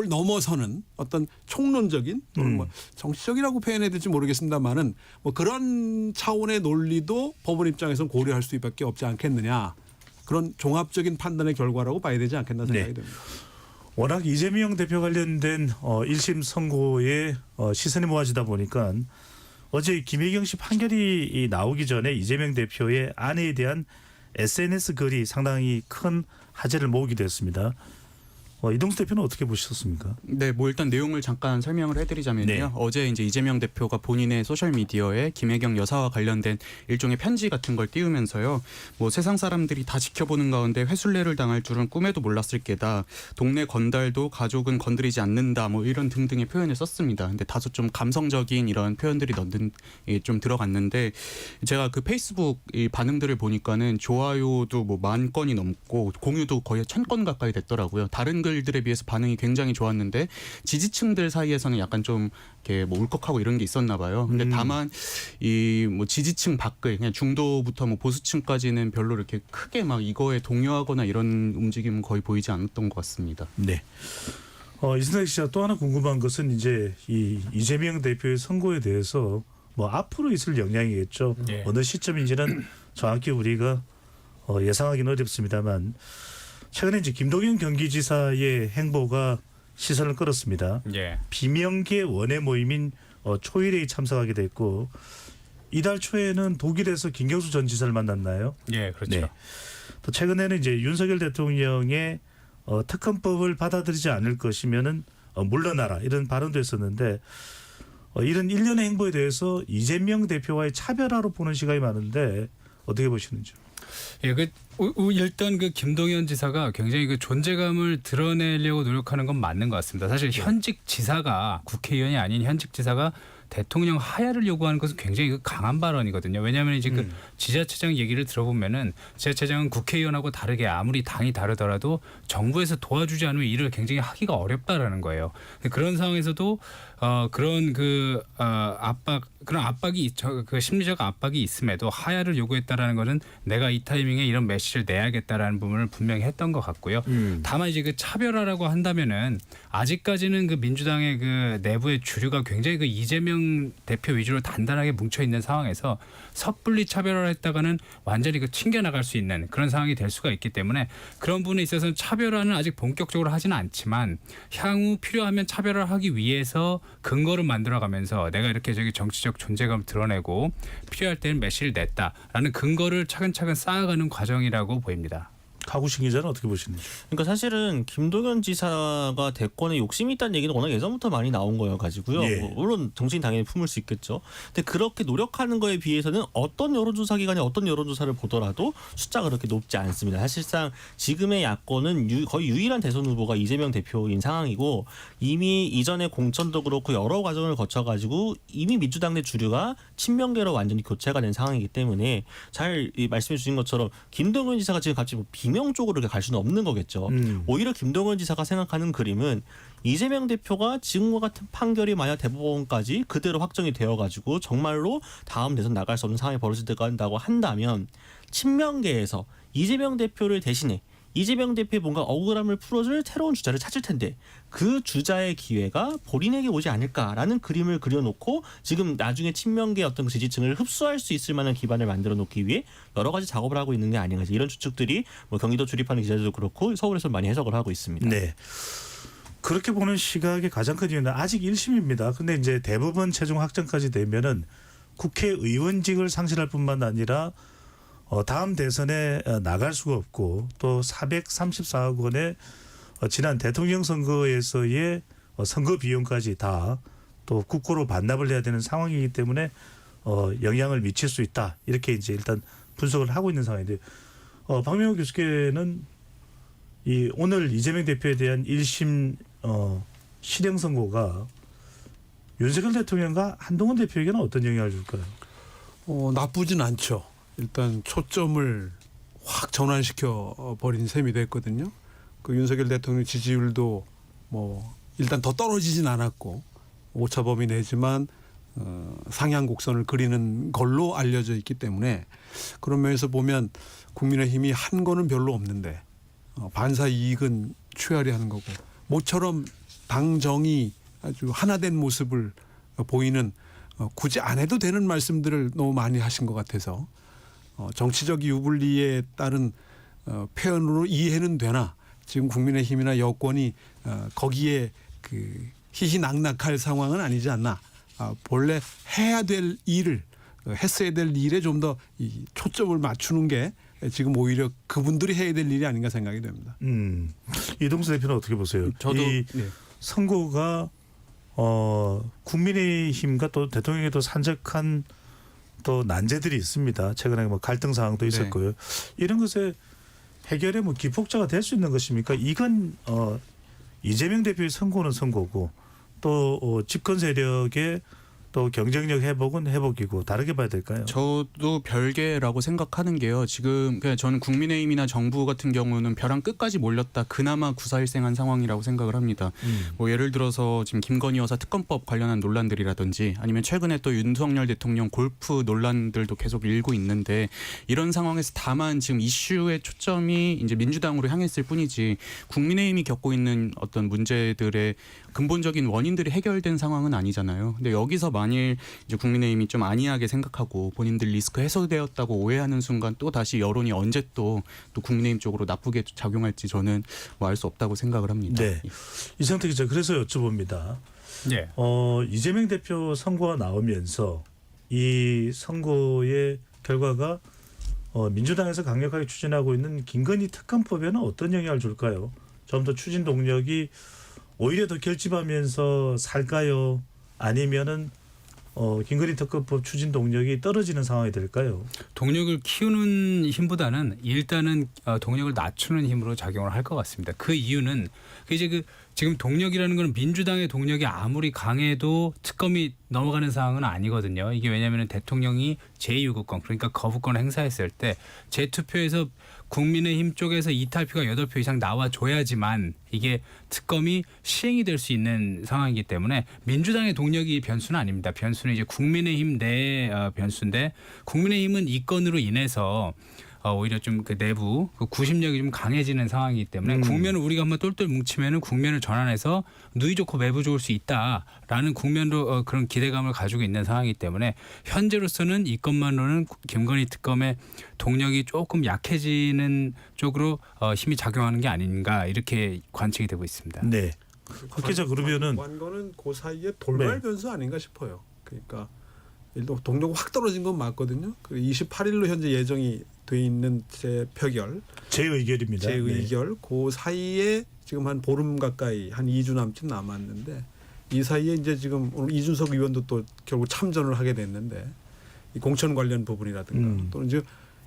넘어서는 어떤 총론적인 또는 뭐 정치적이라고 표현해야 될지 모르겠습니다만은 뭐 그런 차원의 논리도 법원 입장에서는 고려할 수밖에 없지 않겠느냐. 그런 종합적인 판단의 결과라고 봐야 되지 않겠나 생각이 됩니다. 워낙 이재명 대표 관련된 1심 선고에 시선이 모아지다 보니까 어제 김혜경 씨 판결이 나오기 전에 이재명 대표의 아내에 대한 SNS 글이 상당히 큰 화제를 모으기도 했습니다. 이동수 대표는 어떻게 보셨습니까? 네, 뭐 일단 내용을 잠깐 설명을 해드리자면요. 네. 어제 이제 이재명 대표가 본인의 소셜 미디어에 김혜경 여사와 관련된 일종의 편지 같은 걸 띄우면서요. 뭐 세상 사람들이 다 지켜보는 가운데 회술례를 당할 줄은 꿈에도 몰랐을 게다. 동네 건달도 가족은 건드리지 않는다. 뭐 이런 등등의 표현을 썼습니다. 근데 다소 좀 감성적인 이런 표현들이 좀 들어갔는데 제가 그 페이스북 이 반응들을 보니까는 좋아요도 뭐 10,000건이 넘고 공유도 거의 1,000건 가까이 됐더라고요. 다른 글들에 비해서 반응이 굉장히 좋았는데 지지층들 사이에서는 약간 좀 이렇게 뭐 울컥하고 이런 게 있었나 봐요. 근데 다만 이 뭐 지지층 밖의 그냥 중도부터 뭐 보수층까지는 별로 이렇게 크게 막 이거에 동요하거나 이런 움직임은 거의 보이지 않았던 것 같습니다. 네. 이순탁 씨가 또 하나 궁금한 것은 이제 이 이재명 대표의 선거에 대해서 뭐 앞으로 있을 영향이겠죠. 네. 어느 시점인지는 정확히 우리가 예상하기는 어렵습니다만 최근에 이제 김동연 경기지사의 행보가 시선을 끌었습니다. 예. 비명계 원외 모임인 초일회에 참석하게 됐고 이달 초에는 독일에서 김경수 전 지사를 만났나요? 예, 그렇죠. 네. 또 최근에는 이제 윤석열 대통령의 특검법을 받아들이지 않을 것이면은 물러나라 이런 발언도 했었는데 이런 일련의 행보에 대해서 이재명 대표와의 차별화로 보는 시각이 많은데 어떻게 보시는지요? 예, 일단 그 김동연 지사가 굉장히 그 존재감을 드러내려고 노력하는 건 맞는 것 같습니다. 사실 현직 지사가 국회의원이 아닌 현직 지사가 대통령 하야를 요구하는 것은 굉장히 그 강한 발언이거든요. 왜냐하면 이제 그 지자체장 얘기를 들어보면은 지자체장은 국회의원하고 다르게 아무리 당이 다르더라도 정부에서 도와주지 않으면 일을 굉장히 하기가 어렵다라는 거예요. 그런 상황에서도 그런 그런 압박이 그 심리적 압박이 있음에도 하야를 요구했다라는 것은 내가 이 타이밍에 이런 메시지를 내야겠다라는 부분을 분명히 했던 것 같고요. 다만 이제 그 차별화라고 한다면은 아직까지는 그 민주당의 그 내부의 주류가 굉장히 그 이재명 대표 위주로 단단하게 뭉쳐 있는 상황에서 섣불리 차별화를 했다가는 완전히 그 튕겨나갈 수 있는 그런 상황이 될 수가 있기 때문에 그런 부분에 있어서는 차별화는 아직 본격적으로 하지는 않지만 향후 필요하면 차별화를 하기 위해서 근거를 만들어가면서 내가 이렇게 정치적 존재감을 드러내고 필요할 때는 메시지를 냈다라는 근거를 차근차근 쌓아가는 과정이라고 보입니다. 가구신 기자는 어떻게 보시는지? 그러니까 사실은 김동연 지사가 대권에 욕심이 있다는 얘기는 워낙 예전부터 많이 나온 거여 가지고요. 예. 물론 정치인 당연히 품을 수 있겠죠. 근데 그렇게 노력하는 거에 비해서는 어떤 여론조사 기관이 어떤 여론조사를 보더라도 숫자가 그렇게 높지 않습니다. 사실상 지금의 야권은 거의 유일한 대선 후보가 이재명 대표인 상황이고 이미 이전에 공천도 그렇고 여러 과정을 거쳐가지고 이미 민주당 내 주류가 친명계로 완전히 교체가 된 상황이기 때문에 잘 말씀해 주신 것처럼 김동연 지사가 지금 갑자기 뭐 비명 쪽으로 이렇게 갈 수는 없는 거겠죠. 오히려 김동연 지사가 생각하는 그림은 이재명 대표가 지금과 같은 판결이 만약 대법원까지 그대로 확정이 되어가지고 정말로 다음 대선 나갈 수 없는 상황이 벌어진다고 한다면 친명계에서 이재명 대표를 대신해 이재명 대표의 뭔가 억울함을 풀어줄 새로운 주자를 찾을 텐데 그 주자의 기회가 본인에게 오지 않을까라는 그림을 그려놓고 지금 나중에 친명계의 어떤 그 지지층을 흡수할 수 있을 만한 기반을 만들어 놓기 위해 여러 가지 작업을 하고 있는 게 아닌가 이런 추측들이 뭐 경기도 출입하는 기자들도 그렇고 서울에서 많이 해석을 하고 있습니다. 네. 그렇게 보는 시각의 가장 큰 이유는 아직 1심입니다. 근데 이제 대법원 최종 확정까지 되면은 국회의원직을 상실할 뿐만 아니라 다음 대선에 나갈 수가 없고 또 434억 원의 지난 대통령 선거에서의 선거 비용까지 다 또 국고로 반납을 해야 되는 상황이기 때문에 영향을 미칠 수 있다. 이렇게 이제 일단 분석을 하고 있는 상황인데 박명호 교수께는 이 오늘 이재명 대표에 대한 1심 실형 선고가 윤석열 대통령과 한동훈 대표에게는 어떤 영향을 줄까요? 나쁘진 않죠. 일단 초점을 확 전환시켜 버린 셈이 됐거든요. 그 윤석열 대통령 지지율도 뭐 일단 더 떨어지진 않았고 오차범위 내지만 상향 곡선을 그리는 걸로 알려져 있기 때문에 그런 면에서 보면 국민의힘이 한 거는 별로 없는데 반사 이익은 취하려 하는 거고 모처럼 당정이 아주 하나된 모습을 보이는 굳이 안 해도 되는 말씀들을 너무 많이 하신 것 같아서 정치적 유불리에 따른 표현으로 이해는 되나 지금 국민의힘이나 여권이 거기에 그 희희낙낙할 상황은 아니지 않나. 본래 해야 될 일을 했어야 될 일에 좀 더 초점을 맞추는 게 지금 오히려 그분들이 해야 될 일이 아닌가 생각이 됩니다. 이동수 대표는 어떻게 보세요? 저도 이 네. 선거가 국민의힘과 또 대통령에도 산적한 또 난제들이 있습니다. 최근에 뭐 갈등 사항도 있었고요. 이런 것에 해결의 뭐 기폭제가 될 수 있는 것입니까? 이건 이재명 대표의 선거는 선거고 또 집권 세력의 또 경쟁력 회복은 회복이고 다르게 봐야 될까요? 저도 별개라고 생각하는 게요. 지금 그냥 저는 국민의힘이나 정부 같은 경우는 벼랑 끝까지 몰렸다. 그나마 구사일생한 상황이라고 생각을 합니다. 뭐 예를 들어서 지금 김건희 여사 특검법 관련한 논란들이라든지 아니면 최근에 또 윤석열 대통령 골프 논란들도 계속 일고 있는데 이런 상황에서 다만 지금 이슈의 초점이 이제 민주당으로 향했을 뿐이지 국민의힘이 겪고 있는 어떤 문제들의 근본적인 원인들이 해결된 상황은 아니잖아요. 근데 여기서 만일 이제 국민의힘이 좀 안이하게 생각하고 본인들 리스크 해소되었다고 오해하는 순간 또 다시 여론이 언제 또 국민의힘 쪽으로 나쁘게 작용할지 저는 뭐 알 수 없다고 생각을 합니다. 네. 이상태 기자 그래서 여쭤봅니다. 예. 이재명 대표 선거가 나오면서 이 선거의 결과가 민주당에서 강력하게 추진하고 있는 김건희 특검법에는 어떤 영향을 줄까요? 좀 더 추진 동력이 오히려 더 결집하면서 살까요? 아니면은 김건희 특검법 추진 동력이 떨어지는 상황이 될까요? 동력을 키우는 힘보다는 일단은 동력을 낮추는 힘으로 작용을 할 것 같습니다. 그 이유는 이제 지금 동력이라는 건 민주당의 동력이 아무리 강해도 특검이 넘어가는 상황은 아니거든요. 이게 왜냐하면 대통령이 제2요구권 그러니까 거부권을 행사했을 때 재투표에서 국민의힘 쪽에서 이탈표가 8표 이상 나와줘야지만 이게 특검이 시행이 될 수 있는 상황이기 때문에 민주당의 동력이 변수는 아닙니다. 변수는 이제 국민의힘 내 변수인데 국민의힘은 이 건으로 인해서 오히려 좀 그 내부 그 구심력이 좀 강해지는 상황이기 때문에 국면을 우리가 한번 똘똘 뭉치면은 국면을 전환해서 누이 좋고 매부 좋을 수 있다라는 국면으로 그런 기대감을 가지고 있는 상황이기 때문에 현재로서는 이 건만으로는 김건희 특검의 동력이 조금 약해지는 쪽으로 힘이 작용하는 게 아닌가 이렇게 관측이 되고 있습니다. 네. 박 기자 그러면은 관건은 그 사이에 돌발 변수 아닌가 싶어요. 그러니까 일단 동력이 확 떨어진 건 맞거든요. 28일로 현재 예정이 돼 있는 재표결, 재의결입니다. 재의결 그 사이에 지금 한 보름 가까이 한 2주 남짓 남았는데 이 사이에 이제 지금 오늘 이준석 의원도 또 결국 참전을 하게 됐는데 이 공천 관련 부분이라든가 또는 이제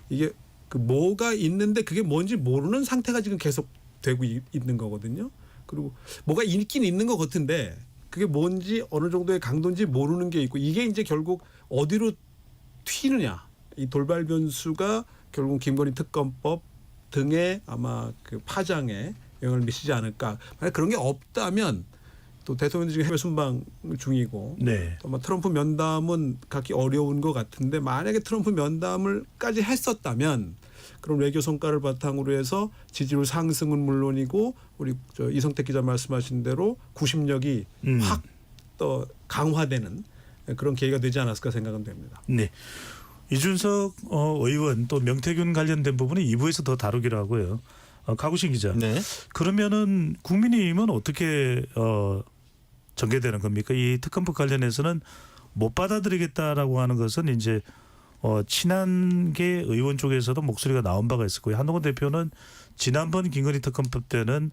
이게 그 뭐가 있는데 그게 뭔지 모르는 상태가 지금 계속 되고 있는 거거든요. 그리고 뭐가 있긴 있는 것 같은데 그게 뭔지 어느 정도의 강도인지 모르는 게 있고 이게 이제 결국 어디로 튀느냐 이 돌발 변수가 결국 김건희 특검법 등의 아마 그 파장에 영향을 미치지 않을까. 만약 그런 게 없다면 또 대통령 지금 해외 순방 중이고 네. 또 뭐 트럼프 면담은 갖기 어려운 것 같은데 만약에 트럼프 면담을까지 했었다면 그런 외교 성과를 바탕으로 해서 지지율 상승은 물론이고 우리 이성택 기자 말씀하신 대로 구심력이 확 더 강화되는 그런 계기가 되지 않았을까 생각은 됩니다. 네. 이준석 의원 또 명태균 관련된 부분은 2부에서 더 다루기로 하고요. 가구신 기자. 네. 그러면은 국민의힘은 어떻게 전개되는 겁니까? 이 특검법 관련해서는 못 받아들이겠다라고 하는 것은 이제 친한계 의원 쪽에서도 목소리가 나온 바가 있었고요. 한동훈 대표는 지난번 김건희 특검법 때는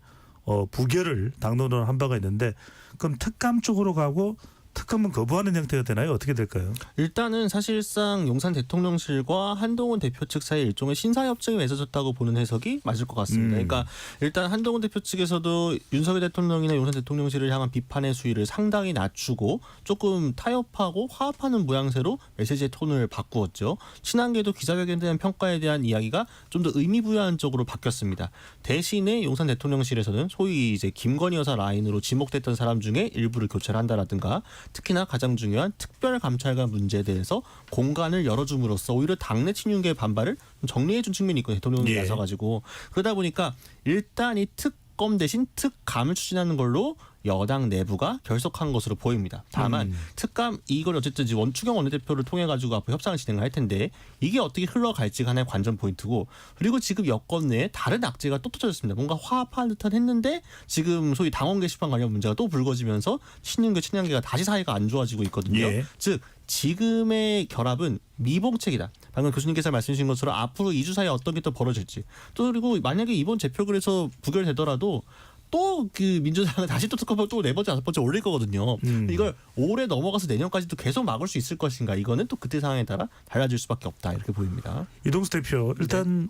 부결을 당론으로 한 바가 있는데 그럼 특감 쪽으로 가고 특검은 거부하는 형태가 되나요? 어떻게 될까요? 일단은 사실상 용산 대통령실과 한동훈 대표 측 사이에 일종의 신사협정이 맺어졌다고 보는 해석이 맞을 것 같습니다. 그러니까 일단 한동훈 대표 측에서도 윤석열 대통령이나 용산 대통령실을 향한 비판의 수위를 상당히 낮추고 조금 타협하고 화합하는 모양새로 메시지의 톤을 바꾸었죠. 친한계도 기자회견에 대한 평가에 대한 이야기가 좀 더 의미부여한 쪽으로 바뀌었습니다. 대신에 용산 대통령실에서는 소위 이제 김건희 여사 라인으로 지목됐던 사람 중에 일부를 교체를 한다라든가 특히나 가장 중요한 특별감찰관 문제에 대해서 공간을 열어줌으로써 오히려 당내 친윤계의 반발을 정리해준 측면이 있고 대통령이 나서가지고 그러다 보니까 일단 이 특검 대신 특감을 추진하는 걸로 여당 내부가 결속한 것으로 보입니다. 다만 특감 이걸 어쨌든 원추경 원내대표를 통해 가지고 앞으로 협상을 진행할 텐데 이게 어떻게 흘러갈지가 하나의 관전 포인트고 그리고 지금 여권 내에 다른 악재가 또 터졌습니다. 뭔가 화합한 듯한 했는데 지금 소위 당원 게시판 관련 문제가 또 불거지면서 친윤계 친양계가 다시 사이가 안 좋아지고 있거든요. 즉 지금의 결합은 미봉책이다. 방금 교수님께서 말씀 주신 것처럼 앞으로 2주 사이에 어떤 게 또 벌어질지. 또 그리고 만약에 이번 재표결에서 부결되더라도 또 그 민주당은 다시 또 특검법 또 4번째 5번째 올릴 거거든요. 이걸 올해 넘어가서 내년까지도 계속 막을 수 있을 것인가. 이거는 또 그때 상황에 따라 달라질 수밖에 없다. 이렇게 보입니다. 이동수 대표 일단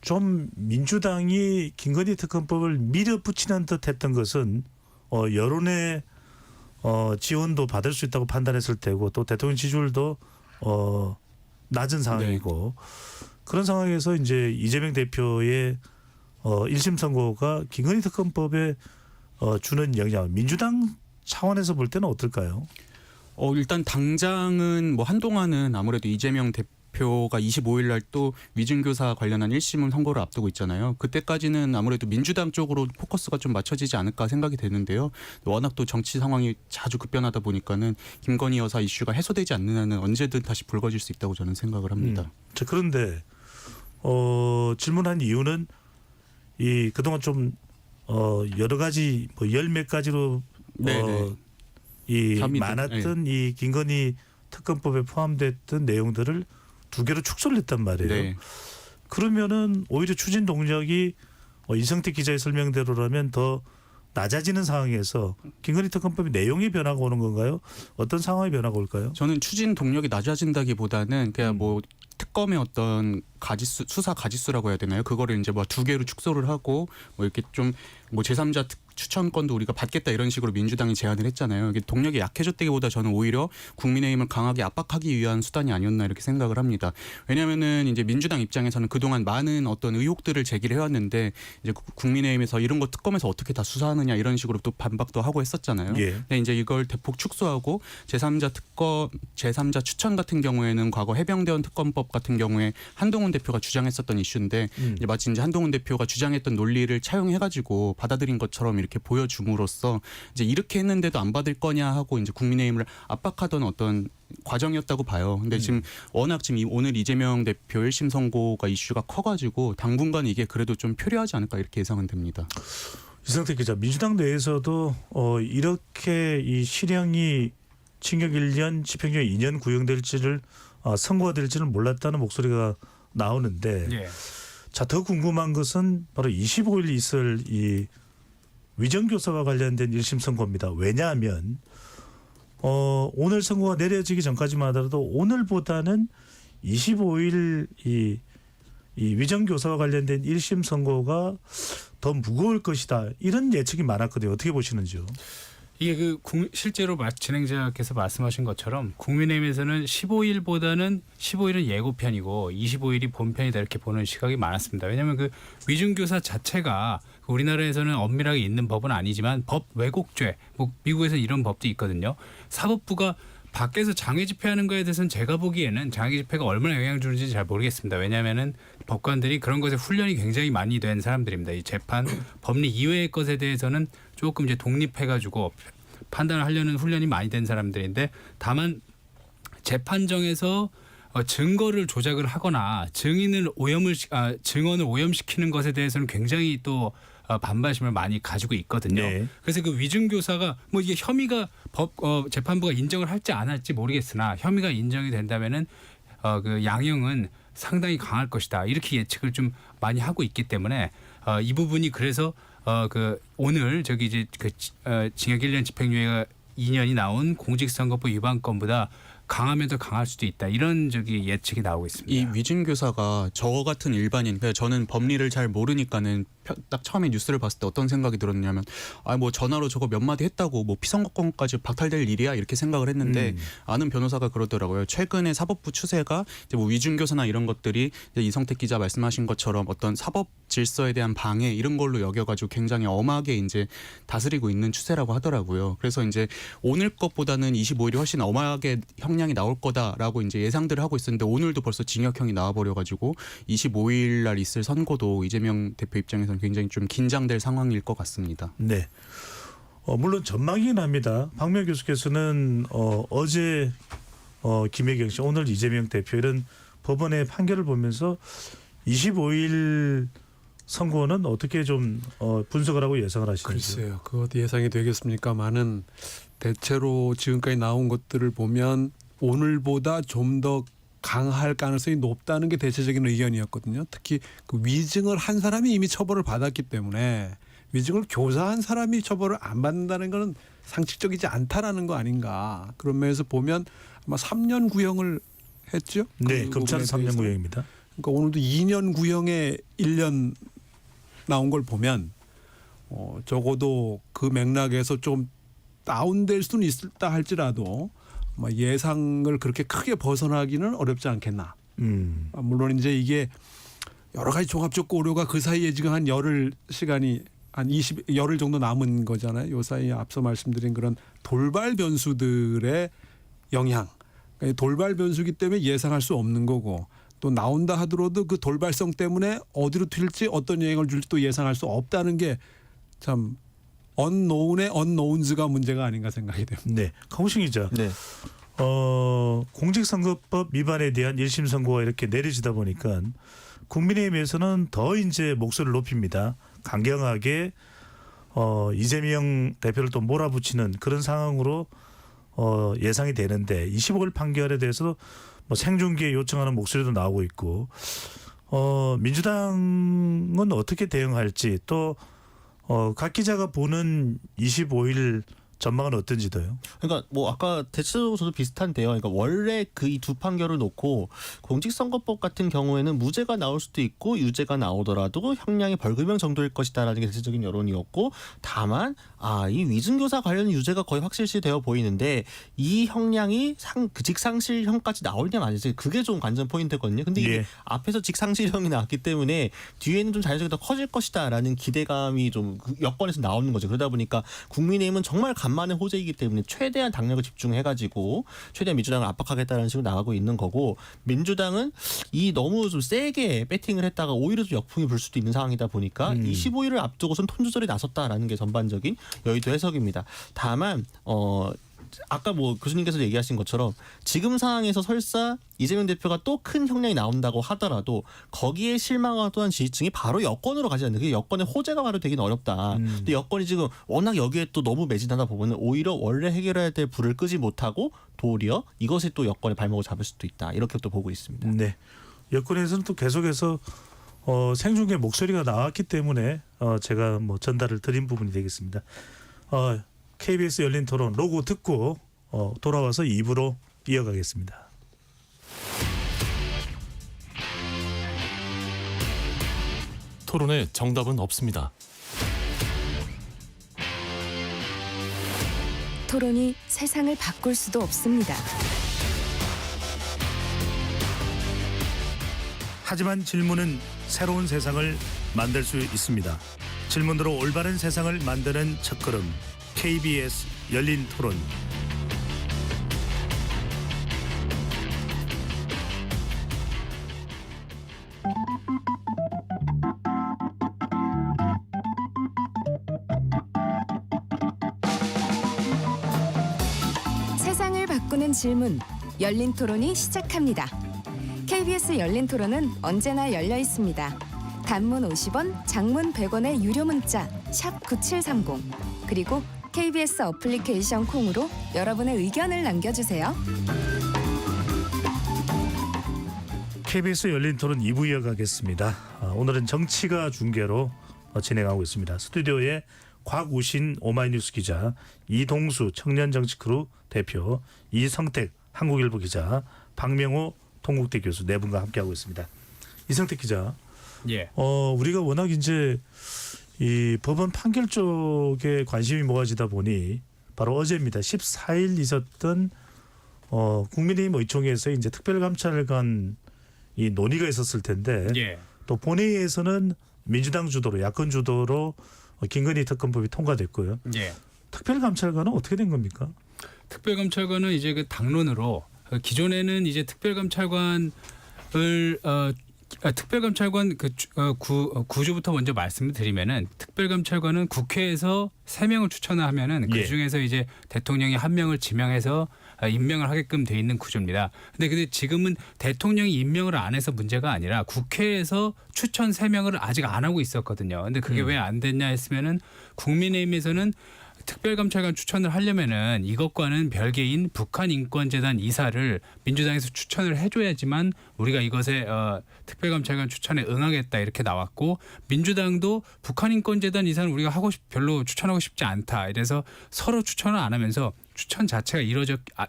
좀 민주당이 김건희 특검법을 밀어붙이는 듯했던 것은 여론의 지원도 받을 수 있다고 판단했을 테고 또 대통령 지지율도 낮은 상황이고 그런 상황에서 이제 이재명 대표의 1심 선고가 김건희 특검법에 주는 영향 민주당 차원에서 볼 때는 어떨까요? 일단 당장은 뭐 한동안은 아무래도 이재명 대표가 25일 날 또 위증교사 관련한 1심 선고를 앞두고 있잖아요. 그때까지는 아무래도 민주당 쪽으로 포커스가 좀 맞춰지지 않을까 생각이 되는데요. 워낙 또 정치 상황이 자주 급변하다 보니까는 김건희 여사 이슈가 해소되지 않는 한은 언제든 다시 불거질 수 있다고 저는 생각을 합니다. 자, 그런데 질문한 이유는 이 그동안 좀 여러 가지 뭐 열 몇 가지로 이 많았던 이 김건희 특검법에 포함됐던 내용들을 2개로 축소를 했단 말이에요. 네. 그러면은 오히려 추진 동력이 이성택 기자의 설명대로라면 더 낮아지는 상황에서 김건희 특검법의 내용의 변화가 오는 건가요? 어떤 상황의 변화가 올까요? 저는 추진 동력이 낮아진다기보다는 그냥 뭐 특검의 어떤 가지수 수사 가지수라고 해야 되나요? 그거를 이제 뭐 2개로 축소를 하고 뭐 이렇게 좀 뭐 제3자 추천권도 우리가 받겠다 이런 식으로 민주당이 제안을 했잖아요. 이게 동력이 약해졌다기보다 저는 오히려 국민의힘을 강하게 압박하기 위한 수단이 아니었나 이렇게 생각을 합니다. 왜냐하면은 이제 민주당 입장에서는 그동안 많은 어떤 의혹들을 제기를 해왔는데 이제 국민의힘에서 이런 거 특검에서 어떻게 다 수사하느냐 이런 식으로 또 반박도 하고 했었잖아요. 예. 근데 이제 이걸 대폭 축소하고 제3자 추천 같은 경우에는 과거 해병대원 특검법 같은 경우에 한동훈 대표가 주장했었던 이슈인데 이제 마치 이제 한동훈 대표가 주장했던 논리를 차용해가지고 받아들인 것처럼 이렇게 보여줌으로써 이제 이렇게 했는데도 안 받을 거냐 하고 이제 국민의힘을 압박하던 어떤 과정이었다고 봐요. 근데 지금 워낙 지금 오늘 이재명 대표 1심 선고가 이슈가 커가지고 당분간 이게 그래도 좀 표류하지 않을까 이렇게 예상은 됩니다. 이성택 기자, 민주당 내에서도 이렇게 이 실형이 징역 1년, 집행유예 2년 구형될지를 선고가 될지는 몰랐다는 목소리가 나오는데 예. 자, 더 궁금한 것은 바로 25일 있을 이 위정교사와 관련된 1심 선고입니다. 왜냐하면 오늘 선고가 내려지기 전까지만 하더라도 오늘보다는 25일 이 위정교사와 관련된 1심 선고가 더 무거울 것이다. 이런 예측이 많았거든요. 어떻게 보시는지요? 이게 실제로 진행자께서 말씀하신 것처럼 국민의힘에서는 15일은 예고편이고 25일이 본편이다 이렇게 보는 시각이 많았습니다. 왜냐하면 그 위중교사 자체가 우리나라에서는 엄밀하게 있는 법은 아니지만 법 왜곡죄, 뭐 미국에서는 이런 법도 있거든요. 사법부가 밖에서 장외 집회하는 거에 대해서는 제가 보기에는 장외 집회가 얼마나 영향을 주는지 잘 모르겠습니다. 왜냐하면은 법관들이 그런 것에 훈련이 굉장히 많이 된 사람들입니다. 이 재판 법리 이외의 것에 대해서는 조금 이제 독립해가지고 판단을 하려는 훈련이 많이 된 사람들인데 다만 재판정에서 증거를 조작을 하거나 증언을 오염시키는 것에 대해서는 굉장히 또 반발심을 많이 가지고 있거든요. 네. 그래서 그 위증교사가 뭐 이게 혐의가 재판부가 인정을 할지 안 할지 모르겠으나 혐의가 인정이 된다면은 그 양형은 상당히 강할 것이다. 이렇게 예측을 좀 많이 하고 있기 때문에 이 부분이 그래서 그 오늘 저기 이제 그 징역 1년 집행유예가 2년이 나온 공직선거법 위반 건보다 강하면 더 강할 수도 있다. 이런 저기 예측이 나오고 있습니다. 이 위증교사가 저 같은 일반인, 그러니까 저는 법리를 잘 모르니까는 딱 처음에 뉴스를 봤을 때 어떤 생각이 들었냐면 뭐 전화로 저거 몇 마디 했다고 뭐 피선거권까지 박탈될 일이야 이렇게 생각을 했는데 아는 변호사가 그러더라고요. 최근에 사법부 추세가 이제 뭐 위증교사나 이런 것들이 이제 이성택 기자 말씀하신 것처럼 어떤 사법 질서에 대한 방해 이런 걸로 여겨가지고 굉장히 엄하게 이제 다스리고 있는 추세라고 하더라고요. 그래서 이제 오늘 것보다는 25일이 훨씬 엄하게 형량이 나올 거다라고 이제 예상들을 하고 있었는데 오늘도 벌써 징역형이 나와버려가지고 25일 날 있을 선고도 이재명 대표 입장에서는 굉장히 좀 긴장될 상황일 것 같습니다. 네. 물론 전망이긴 합니다. 박명 교수께서는 어제 김혜경 씨, 오늘 이재명 대표 이런 법원의 판결을 보면서 25일 선고는 어떻게 좀 분석을 하고 예상을 하시는지요? 글쎄요. 그것도 예상이 되겠습니까만은 대체로 지금까지 나온 것들을 보면 오늘보다 좀 더 강할 가능성이 높다는 게 대체적인 의견이었거든요. 특히 그 위증을 한 사람이 이미 처벌을 받았기 때문에 위증을 교사한 사람이 처벌을 안 받는다는 것은 상식적이지 않다라는 거 아닌가. 그런 면에서 보면 아마 3년 구형을 했죠. 네, 그 검찰은 부분에 3년 대해서. 구형입니다. 그러니까 오늘도 2년 구형에 1년 나온 걸 보면 적어도 그 맥락에서 좀 다운될 수는 있다 할지라도 아마 예상을 그렇게 크게 벗어나기는 어렵지 않겠나. 물론 이제 이게 여러 가지 종합적 고려가 그 사이에 지금 한 열흘 시간이 한 열흘 정도 남은 거잖아요. 요 사이에 앞서 말씀드린 그런 돌발 변수들의 영향. 그러니까 돌발 변수기 때문에 예상할 수 없는 거고 또 나온다 하더라도 그 돌발성 때문에 어디로 튈지 어떤 영향을 줄지 또 예상할 수 없다는 게 참 언노운의 언노운즈가 문제가 아닌가 생각이 됩니다. 네, 강우신 기자. 네. 공직선거법 위반에 대한 1심 선고가 이렇게 내려지다 보니까 국민의힘에서는 더 이제 목소리를 높입니다. 강경하게 이재명 대표를 또 몰아붙이는 그런 상황으로 예상이 되는데 25일 판결에 대해서도 뭐 생중계 요청하는 목소리도 나오고 있고 민주당은 어떻게 대응할지 또 각 기자가 보는 25일 전망은 어떤지도요? 그러니까 뭐 아까 대체적으로 저도 비슷한데요. 그러니까 원래 그 이 두 판결을 놓고 공직선거법 같은 경우에는 무죄가 나올 수도 있고 유죄가 나오더라도 형량이 벌금형 정도일 것이다라는 게 대체적인 여론이었고 다만 이 위증교사 관련 유죄가 거의 확실시되어 보이는데 이 형량이 그 직상실형까지 나오냐 마냐지 그게 좀 관전 포인트거든요. 근데 이게 예. 앞에서 직상실형이 나왔기 때문에 뒤에는 좀 자연스럽게 더 커질 것이다라는 기대감이 좀 여권에서 나오는 거죠. 그러다 보니까 국민의힘은 정말 간만의 호재이기 때문에 최대한 당력을 집중해가지고 최대한 민주당을 압박하겠다는 식으로 나가고 있는 거고 민주당은 이 너무 좀 세게 배팅을 했다가 오히려 좀 역풍이 불 수도 있는 상황이다 보니까 25일을 앞두고선 톤 조절이 나섰다라는 게 전반적인 여의도 해석입니다. 다만 아까 뭐 교수님께서 얘기하신 것처럼 지금 상황에서 설사 이재명 대표가 또 큰 형량이 나온다고 하더라도 거기에 실망하던 지지층이 바로 여권으로 가지 않는 게 여권의 호재가 바로 되긴 어렵다. 근데 여권이 지금 워낙 여기에 또 너무 매진하다 보면 오히려 원래 해결해야 될 불을 끄지 못하고 도리어 이것이 또 여권의 발목을 잡을 수도 있다. 이렇게 또 보고 있습니다. 네, 여권에서는 또 계속해서 생중계 목소리가 나왔기 때문에 제가 뭐 전달을 드린 부분이 되겠습니다. KBS 열린 토론 로고 듣고 돌아와서 2부로 이어가겠습니다. 토론에 정답은 없습니다. 토론이 세상을 바꿀 수도 없습니다. 하지만 질문은 새로운 세상을 만들 수 있습니다. 질문으로 올바른 세상을 만드는 첫걸음 KBS 열린 토론. 세상을 바꾸는 질문, 열린 토론이 시작합니다. KBS 열린 토론은 언제나 열려 있습니다. 단문 50원, 장문 100원의 유료 문자 샵 9730 그리고 KBS 어플리케이션 콩으로 여러분의 의견을 남겨주세요. KBS 열린 토론 2부 이어가겠습니다. 오늘은 정치가 중계로 진행하고 있습니다. 스튜디오에 곽우신 오마이뉴스 기자, 이동수 청년정치크루 대표, 이성택 한국일보 기자, 박명호 동국대 교수 네 분과 함께하고 있습니다. 이성택 기자, 예. 우리가 워낙 이제 이 법원 판결 쪽에 관심이 모아지다 보니 바로 어제입니다. 14일 있었던 국민의힘 의총에서 이제 특별감찰관 이 논의가 있었을 텐데 예. 또 본회의에서는 민주당 주도로 야권 주도로 김건희 특검법이 통과됐고요. 예. 특별감찰관은 어떻게 된 겁니까? 특별감찰관은 이제 그 당론으로 기존에는 이제 특별감찰관을 특별감찰관 구조부터 먼저 말씀을 드리면은 특별감찰관은 국회에서 3명을 추천을 하면은 그 중에서 이제 대통령이 1명을 지명해서 임명을 하게끔 돼 있는 구조입니다. 근데 지금은 대통령이 임명을 안 해서 문제가 아니라 국회에서 추천 3명을 아직 안 하고 있었거든요. 근데 그게 왜 안 됐냐 했으면은 국민의힘에서는 특별감찰관 추천을 하려면은 이것과는 별개인 북한인권재단 이사를 민주당에서 추천을 해줘야지만 우리가 이것에 특별감찰관 추천에 응하겠다 이렇게 나왔고, 민주당도 북한인권재단 이사는 우리가 별로 추천하고 싶지 않다. 이래서 서로 추천을 안 하면서 추천 자체가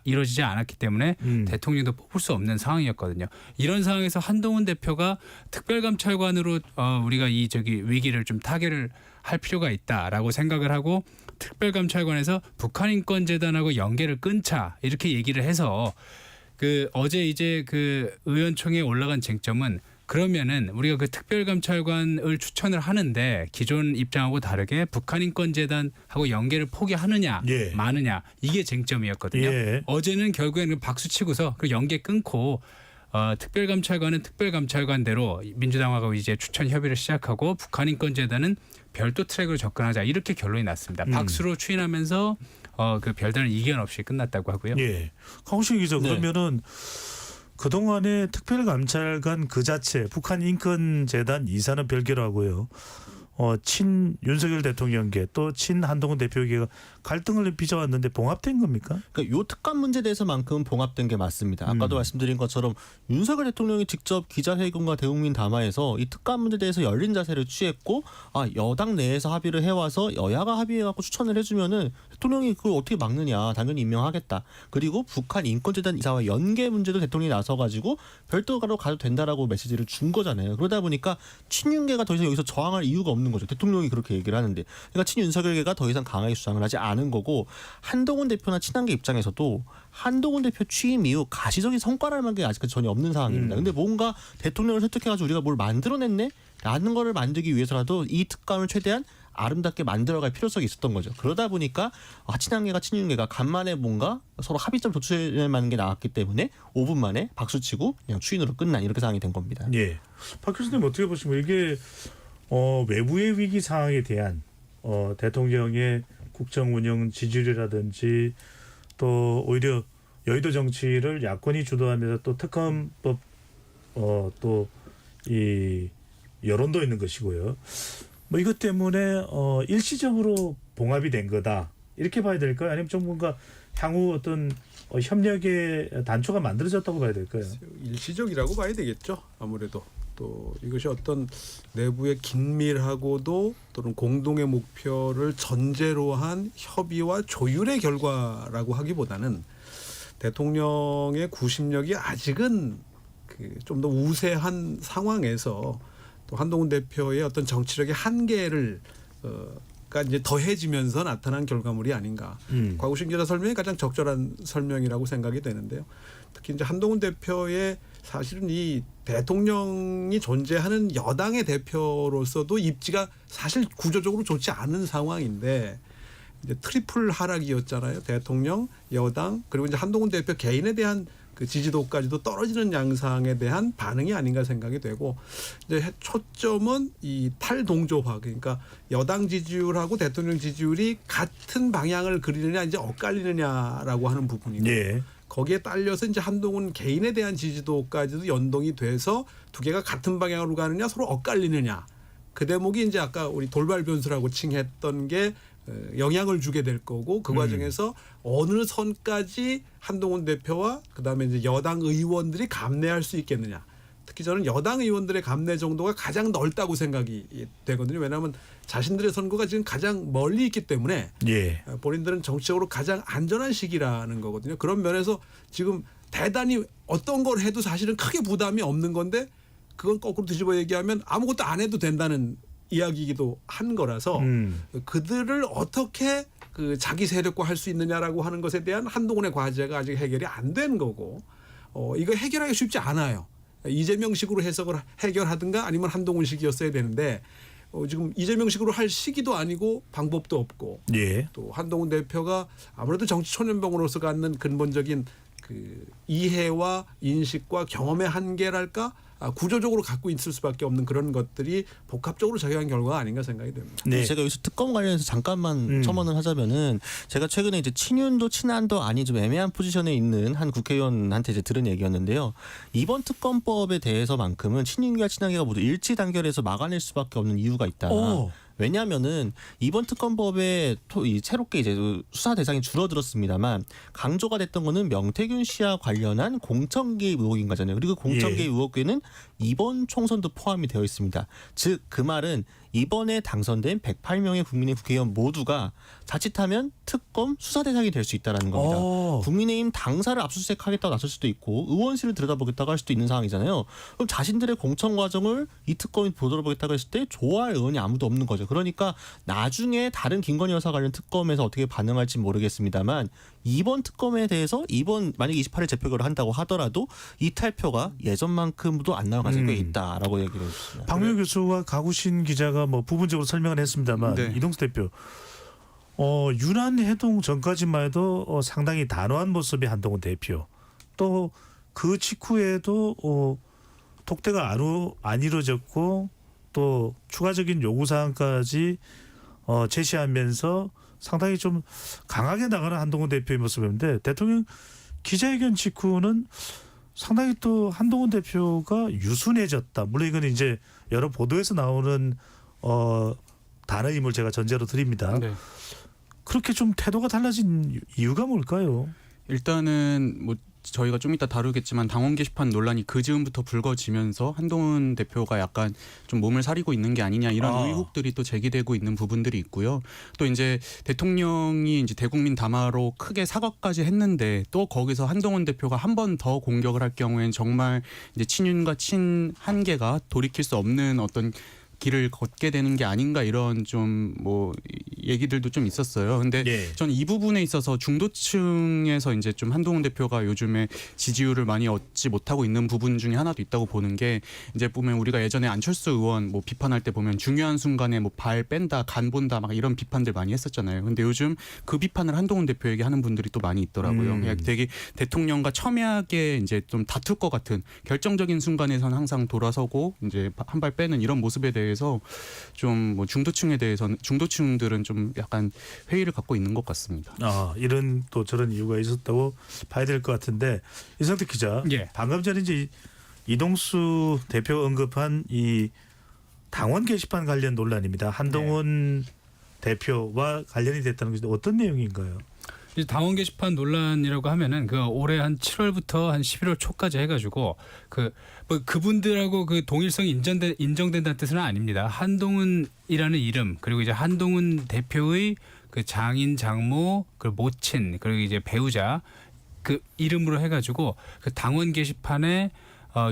이루어지지 않았기 때문에 대통령도 뽑을 수 없는 상황이었거든요. 이런 상황에서 한동훈 대표가 특별감찰관으로 우리가 이 위기를 좀 타개를 할 필요가 있다라고 생각을 하고, 특별감찰관에서 북한인권재단하고 연계를 끊자 이렇게 얘기를 해서 어제 이제 의원총회에 올라간 쟁점은, 그러면은 우리가 특별감찰관을 추천을 하는데 기존 입장하고 다르게 북한인권재단하고 연계를 포기하느냐 예. 마느냐, 이게 쟁점이었거든요. 예. 어제는 결국에는 박수 치고서 그 연계 끊고 특별감찰관은 특별감찰관대로 민주당하고 이제 추천 협의를 시작하고, 북한인권재단은 별도 트랙으로 접근하자 이렇게 결론이 났습니다. 박수로 추인하면서 별다른 이견 없이 끝났다고 하고요. 예. 강우식 기자, 네. 그러면은 그동안에 특별감찰관 그 자체, 북한인권재단 이사는 별개로 하고요. 친 윤석열 대통령계 또 친 한동훈 대표계가 갈등을 빚어왔는데 봉합된 겁니까? 그러니까 요 특감 문제에 대해서만큼은 봉합된 게 맞습니다. 아까도 말씀드린 것처럼 윤석열 대통령이 직접 기자회견과 대국민 담화에서 이 특감 문제에 대해서 열린 자세를 취했고, 여당 내에서 합의를 해와서 여야가 합의해갖고 추천을 해주면은 대통령이 그걸 어떻게 막느냐, 당연히 임명하겠다. 그리고 북한 인권재단 이사와 연계 문제도 대통령이 나서가지고 별도로 가도 된다라고 메시지를 준 거잖아요. 그러다 보니까 친윤계가 더 이상 여기서 저항할 이유가 없는 거죠. 대통령이 그렇게 얘기를 하는데, 그러니까 친윤석열계가 더 이상 강하게 주장을 하지 않은 거고, 한동훈 대표나 친한계 입장에서도 한동훈 대표 취임 이후 가시적인 성과라는 게 아직까지 전혀 없는 상황입니다. 근데 뭔가 대통령을 설득해가지고 우리가 뭘 만들어냈네? 라는 거를 만들기 위해서라도 이 특감을 최대한 아름답게 만들어갈 필요성이 있었던 거죠. 그러다 보니까 친한계가 친윤계가 간만에 뭔가 서로 합의점 도출할 만한 게 나왔기 때문에 5분 만에 박수치고 그냥 추인으로 끝난 이렇게 상황이 된 겁니다. 예. 박 교수님 어떻게 보시면 이게 외부의 위기 상황에 대한 대통령의 국정 운영 지지율이라든지 또 오히려 여의도 정치를 야권이 주도하면서 또 특검법 또 이 여론도 있는 것이고요. 뭐 이것 때문에 일시적으로 봉합이 된 거다 이렇게 봐야 될까요? 아니면 좀 뭔가 향후 어떤 협력의 단초가 만들어졌다고 봐야 될까요? 일시적이라고 봐야 되겠죠. 아무래도 또 이것이 어떤 내부의 긴밀하고도 또는 공동의 목표를 전제로 한 협의와 조율의 결과라고 하기보다는 대통령의 구심력이 아직은 좀 더 우세한 상황에서 또 한동훈 대표의 어떤 정치력의 한계를 이제 더해지면서 나타난 결과물이 아닌가. 곽우신 기자 설명이 가장 적절한 설명이라고 생각이 되는데요. 특히 이제 한동훈 대표의 사실은 이 대통령이 존재하는 여당의 대표로서도 입지가 사실 구조적으로 좋지 않은 상황인데, 이제 트리플 하락이었잖아요. 대통령, 여당, 그리고 이제 한동훈 대표 개인에 대한 지지도까지도 떨어지는 양상에 대한 반응이 아닌가 생각이 되고, 이제 초점은 이 탈동조화, 그러니까 여당 지지율하고 대통령 지지율이 같은 방향을 그리느냐 이제 엇갈리느냐라고 하는 부분이고, 예. 거기에 딸려서 이제 한동훈 개인에 대한 지지도까지도 연동이 돼서 두 개가 같은 방향으로 가느냐 서로 엇갈리느냐, 그 대목이 이제 아까 우리 돌발 변수라고 칭했던 게 영향을 주게 될 거고, 그 과정에서 어느 선까지 한동훈 대표와 그다음에 이제 여당 의원들이 감내할 수 있겠느냐. 특히 저는 여당 의원들의 감내 정도가 가장 넓다고 생각이 되거든요. 왜냐하면 자신들의 선거가 지금 가장 멀리 있기 때문에 예. 본인들은 정치적으로 가장 안전한 시기라는 거거든요. 그런 면에서 지금 대단히 어떤 걸 해도 사실은 크게 부담이 없는 건데, 그건 거꾸로 뒤집어 얘기하면 아무것도 안 해도 된다는 이야기이기도 한 거라서 그들을 어떻게 자기 세력화 할 수 있느냐라고 하는 것에 대한 한동훈의 과제가 아직 해결이 안 된 거고, 이거 해결하기 쉽지 않아요. 이재명식으로 해석을 해결하든가 아니면 한동훈식이었어야 되는데, 지금 이재명식으로 할 시기도 아니고 방법도 없고, 예. 또 한동훈 대표가 아무래도 정치 초년병으로서 갖는 근본적인 이해와 인식과 경험의 한계랄까, 구조적으로 갖고 있을 수밖에 없는 그런 것들이 복합적으로 작용한 결과가 아닌가 생각이 됩니다. 네. 제가 여기서 특검 관련해서 잠깐만 첨언을 하자면은, 제가 최근에 이제 친윤도 친한도 아니 좀 애매한 포지션에 있는 한 국회의원한테 이제 들은 얘기였는데요. 이번 특검법에 대해서만큼은 친윤과 친한계가 모두 일치 단결해서 막아낼 수밖에 없는 이유가 있다. 왜냐하면은 이번 특검법에 새롭게 이제 수사 대상이 줄어들었습니다만 강조가 됐던 거는 명태균 씨와 관련한 공천 개입 의혹인 거잖아요. 그리고 공천 예. 개입 의혹에는 이번 총선도 포함이 되어 있습니다. 즉 그 말은 이번에 당선된 108명의 국민의 국회의원 모두가 자칫하면 특검 수사 대상이 될 수 있다는 겁니다. 국민의힘 당사를 압수수색하겠다고 나설 수도 있고 의원실을 들여다보겠다고 할 수도 있는 상황이잖아요. 그럼 자신들의 공천 과정을 이 특검이 보도해보겠다고 했을 때 좋아할 의원이 아무도 없는 거죠. 그러니까 나중에 다른 김건희 여사 관련 특검에서 어떻게 반응할지 모르겠습니다만 이번 특검에 대해서 이번 만약에 28일 재표 결을 한다고 하더라도 이탈표가 예전만큼도 안 나올 가능성이 꽤 있다라고 얘기를 했습니다. 박명 교수와 가구신 기자가 뭐 부분적으로 설명을 했습니다만 네. 이동수 대표 유난 해동 전까지만 해도 상당히 단호한 모습의 한동훈 대표 또 그 직후에도 독대가 안 이루어졌고 또 추가적인 요구사항까지 제시하면서 상당히 좀 강하게 나가는 한동훈 대표의 모습인데 대통령 기자회견 직후는 상당히 또 한동훈 대표가 유순해졌다. 물론 이건 이제 여러 보도에서 나오는 단어임을 제가 전제로 드립니다. 네. 그렇게 좀 태도가 달라진 이유가 뭘까요? 일단은 뭐 저희가 좀 이따 다루겠지만 당원 게시판 논란이 그 즈음부터 불거지면서 한동훈 대표가 약간 좀 몸을 사리고 있는 게 아니냐 이런 의혹들이 또 제기되고 있는 부분들이 있고요. 또 이제 대통령이 이제 대국민 담화로 크게 사과까지 했는데 또 거기서 한동훈 대표가 한 번 더 공격을 할 경우엔 정말 이제 친윤과 친한계가 돌이킬 수 없는 어떤 길을 걷게 되는 게 아닌가 이런 좀 뭐 얘기들도 좀 있었어요. 근데 예. 저는 이 부분에 있어서 중도층에서 이제 좀 한동훈 대표가 요즘에 지지율을 많이 얻지 못하고 있는 부분 중에 하나도 있다고 보는 게 이제 보면 우리가 예전에 안철수 의원 뭐 비판할 때 보면 중요한 순간에 뭐 발 뺀다, 간 본다 막 이런 비판들 많이 했었잖아요. 근데 요즘 그 비판을 한동훈 대표에게 하는 분들이 또 많이 있더라고요. 그냥 되게 대통령과 첨예하게 이제 좀 다툴 것 같은 결정적인 순간에서는 항상 돌아서고 이제 한 발 빼는 이런 모습에 대해서 좀 뭐 중도층에 대해서는 중도층들은 좀 약간 회의를 갖고 있는 것 같습니다. 이런 또 저런 이유가 있었다고 봐야 될 것 같은데 이상택 기자, 예. 방금 전에 이제 이동수 대표 언급한 이 당원 게시판 관련 논란입니다. 한동훈 대표와 관련이 됐다는 것이 어떤 내용인가요? 이제 당원 게시판 논란이라고 하면은 그 올해 한 7월부터 한 11월 초까지 해가지고 뭐 그분들하고 그 동일성이 인정된다는 뜻은 아닙니다. 한동훈이라는 이름 그리고 이제 한동훈 대표의 그 장인 장모 그 모친 그리고 이제 배우자 그 이름으로 해가지고 그 당원 게시판에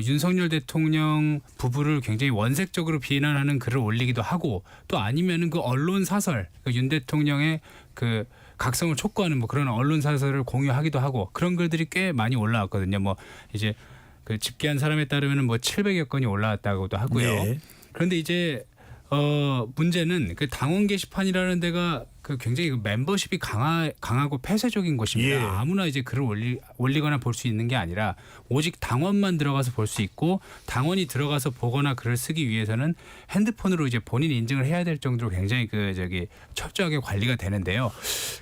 윤석열 대통령 부부를 굉장히 원색적으로 비난하는 글을 올리기도 하고 또 아니면은 그 언론 사설 윤 대통령의 그 각성을 촉구하는 뭐 그런 언론 사설을 공유하기도 하고 그런 글들이 꽤 많이 올라왔거든요. 뭐 이제 그 집계한 사람에 따르면은 뭐 700여 건이 올라왔다고도 하고요. 네. 그런데 이제 문제는 그 당원 게시판이라는 데가 그 굉장히 그 멤버십이 강하고 폐쇄적인 곳입니다. 예. 아무나 이제 글을 올리거나 볼 수 있는 게 아니라 오직 당원만 들어가서 볼 수 있고 당원이 들어가서 보거나 글을 쓰기 위해서는 핸드폰으로 이제 본인 인증을 해야 될 정도로 굉장히 철저하게 관리가 되는데요.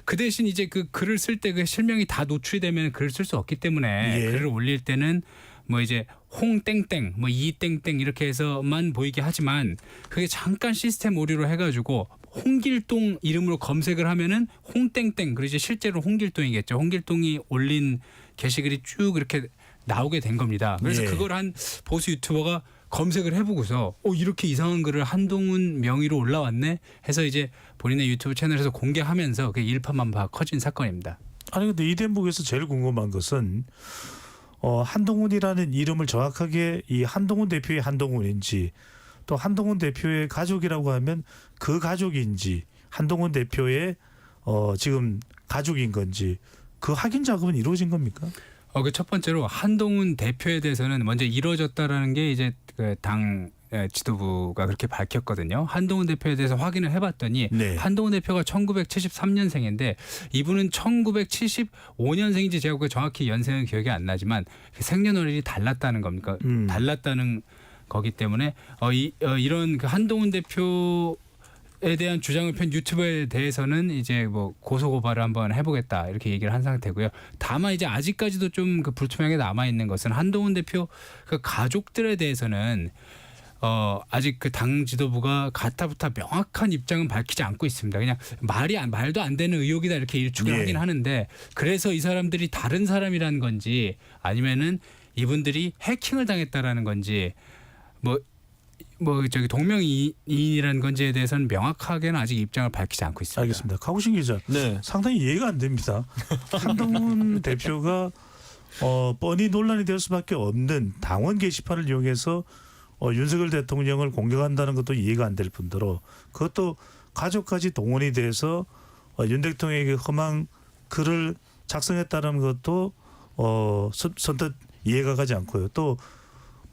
그 대신 이제 그 글을 쓸 때 그 실명이 다 노출이 되면 글을 쓸 수 없기 때문에 예. 글을 올릴 때는 뭐 이제 홍땡땡 뭐 이땡땡 이렇게 해서만 보이게 하지만 그게 잠깐 시스템 오류로 해가지고 홍길동 이름으로 검색을 하면은 홍땡땡 그리고 이제 실제로 홍길동이겠죠. 홍길동이 올린 게시글이 쭉 이렇게 나오게 된 겁니다. 그래서 예. 그걸 한 보수 유튜버가 검색을 해보고서 이렇게 이상한 글을 한동훈 명의로 올라왔네 해서 이제 본인의 유튜브 채널에서 공개하면서 그게 일파만파 커진 사건입니다. 아니 근데 이 대목에서 제일 궁금한 것은 한동훈이라는 이름을 정확하게 이 한동훈 대표의 한동훈인지 또 한동훈 대표의 가족이라고 하면 그 가족인지 한동훈 대표의 지금 가족인 건지 그 확인 작업은 이루어진 겁니까? 그 첫 번째로 한동훈 대표에 대해서는 먼저 이루어졌다라는 게 이제 그 당 지도부가 그렇게 밝혔거든요. 한동훈 대표에 대해서 확인을 해봤더니 네. 한동훈 대표가 1973년생인데 이분은 1975년생인지 제가 정확히 연생은 기억이 안 나지만 생년월일이 달랐다는 겁니까? 달랐다는 거기 때문에 이런 그 한동훈 대표에 대한 주장을 편 유튜브에 대해서는 이제 뭐 고소 고발을 한번 해보겠다 이렇게 얘기를 한 상태고요. 다만 이제 아직까지도 좀 그 불투명하게 남아 있는 것은 한동훈 대표 그 가족들에 대해서는 아직 그 당 지도부가 가타부타 명확한 입장은 밝히지 않고 있습니다. 그냥 말도 안 되는 의혹이다 이렇게 일축을 예. 하긴 하는데 그래서 이 사람들이 다른 사람이라는 건지 아니면은 이분들이 해킹을 당했다라는 건지 저기 동명이인이라는 건지에 대해서는 명확하게는 아직 입장을 밝히지 않고 있습니다. 알겠습니다. 가구신 기자, 네. 상당히 이해가 안 됩니다. 한동훈 대표가 뻔히 논란이 될 수밖에 없는 당원 게시판을 이용해서 윤석열 대통령을 공격한다는 것도 이해가 안 될 뿐더러 그것도 가족까지 동원이 돼서 윤 대통령에게 험한 글을 작성했다는 것도 선뜻 이해가 가지 않고요. 또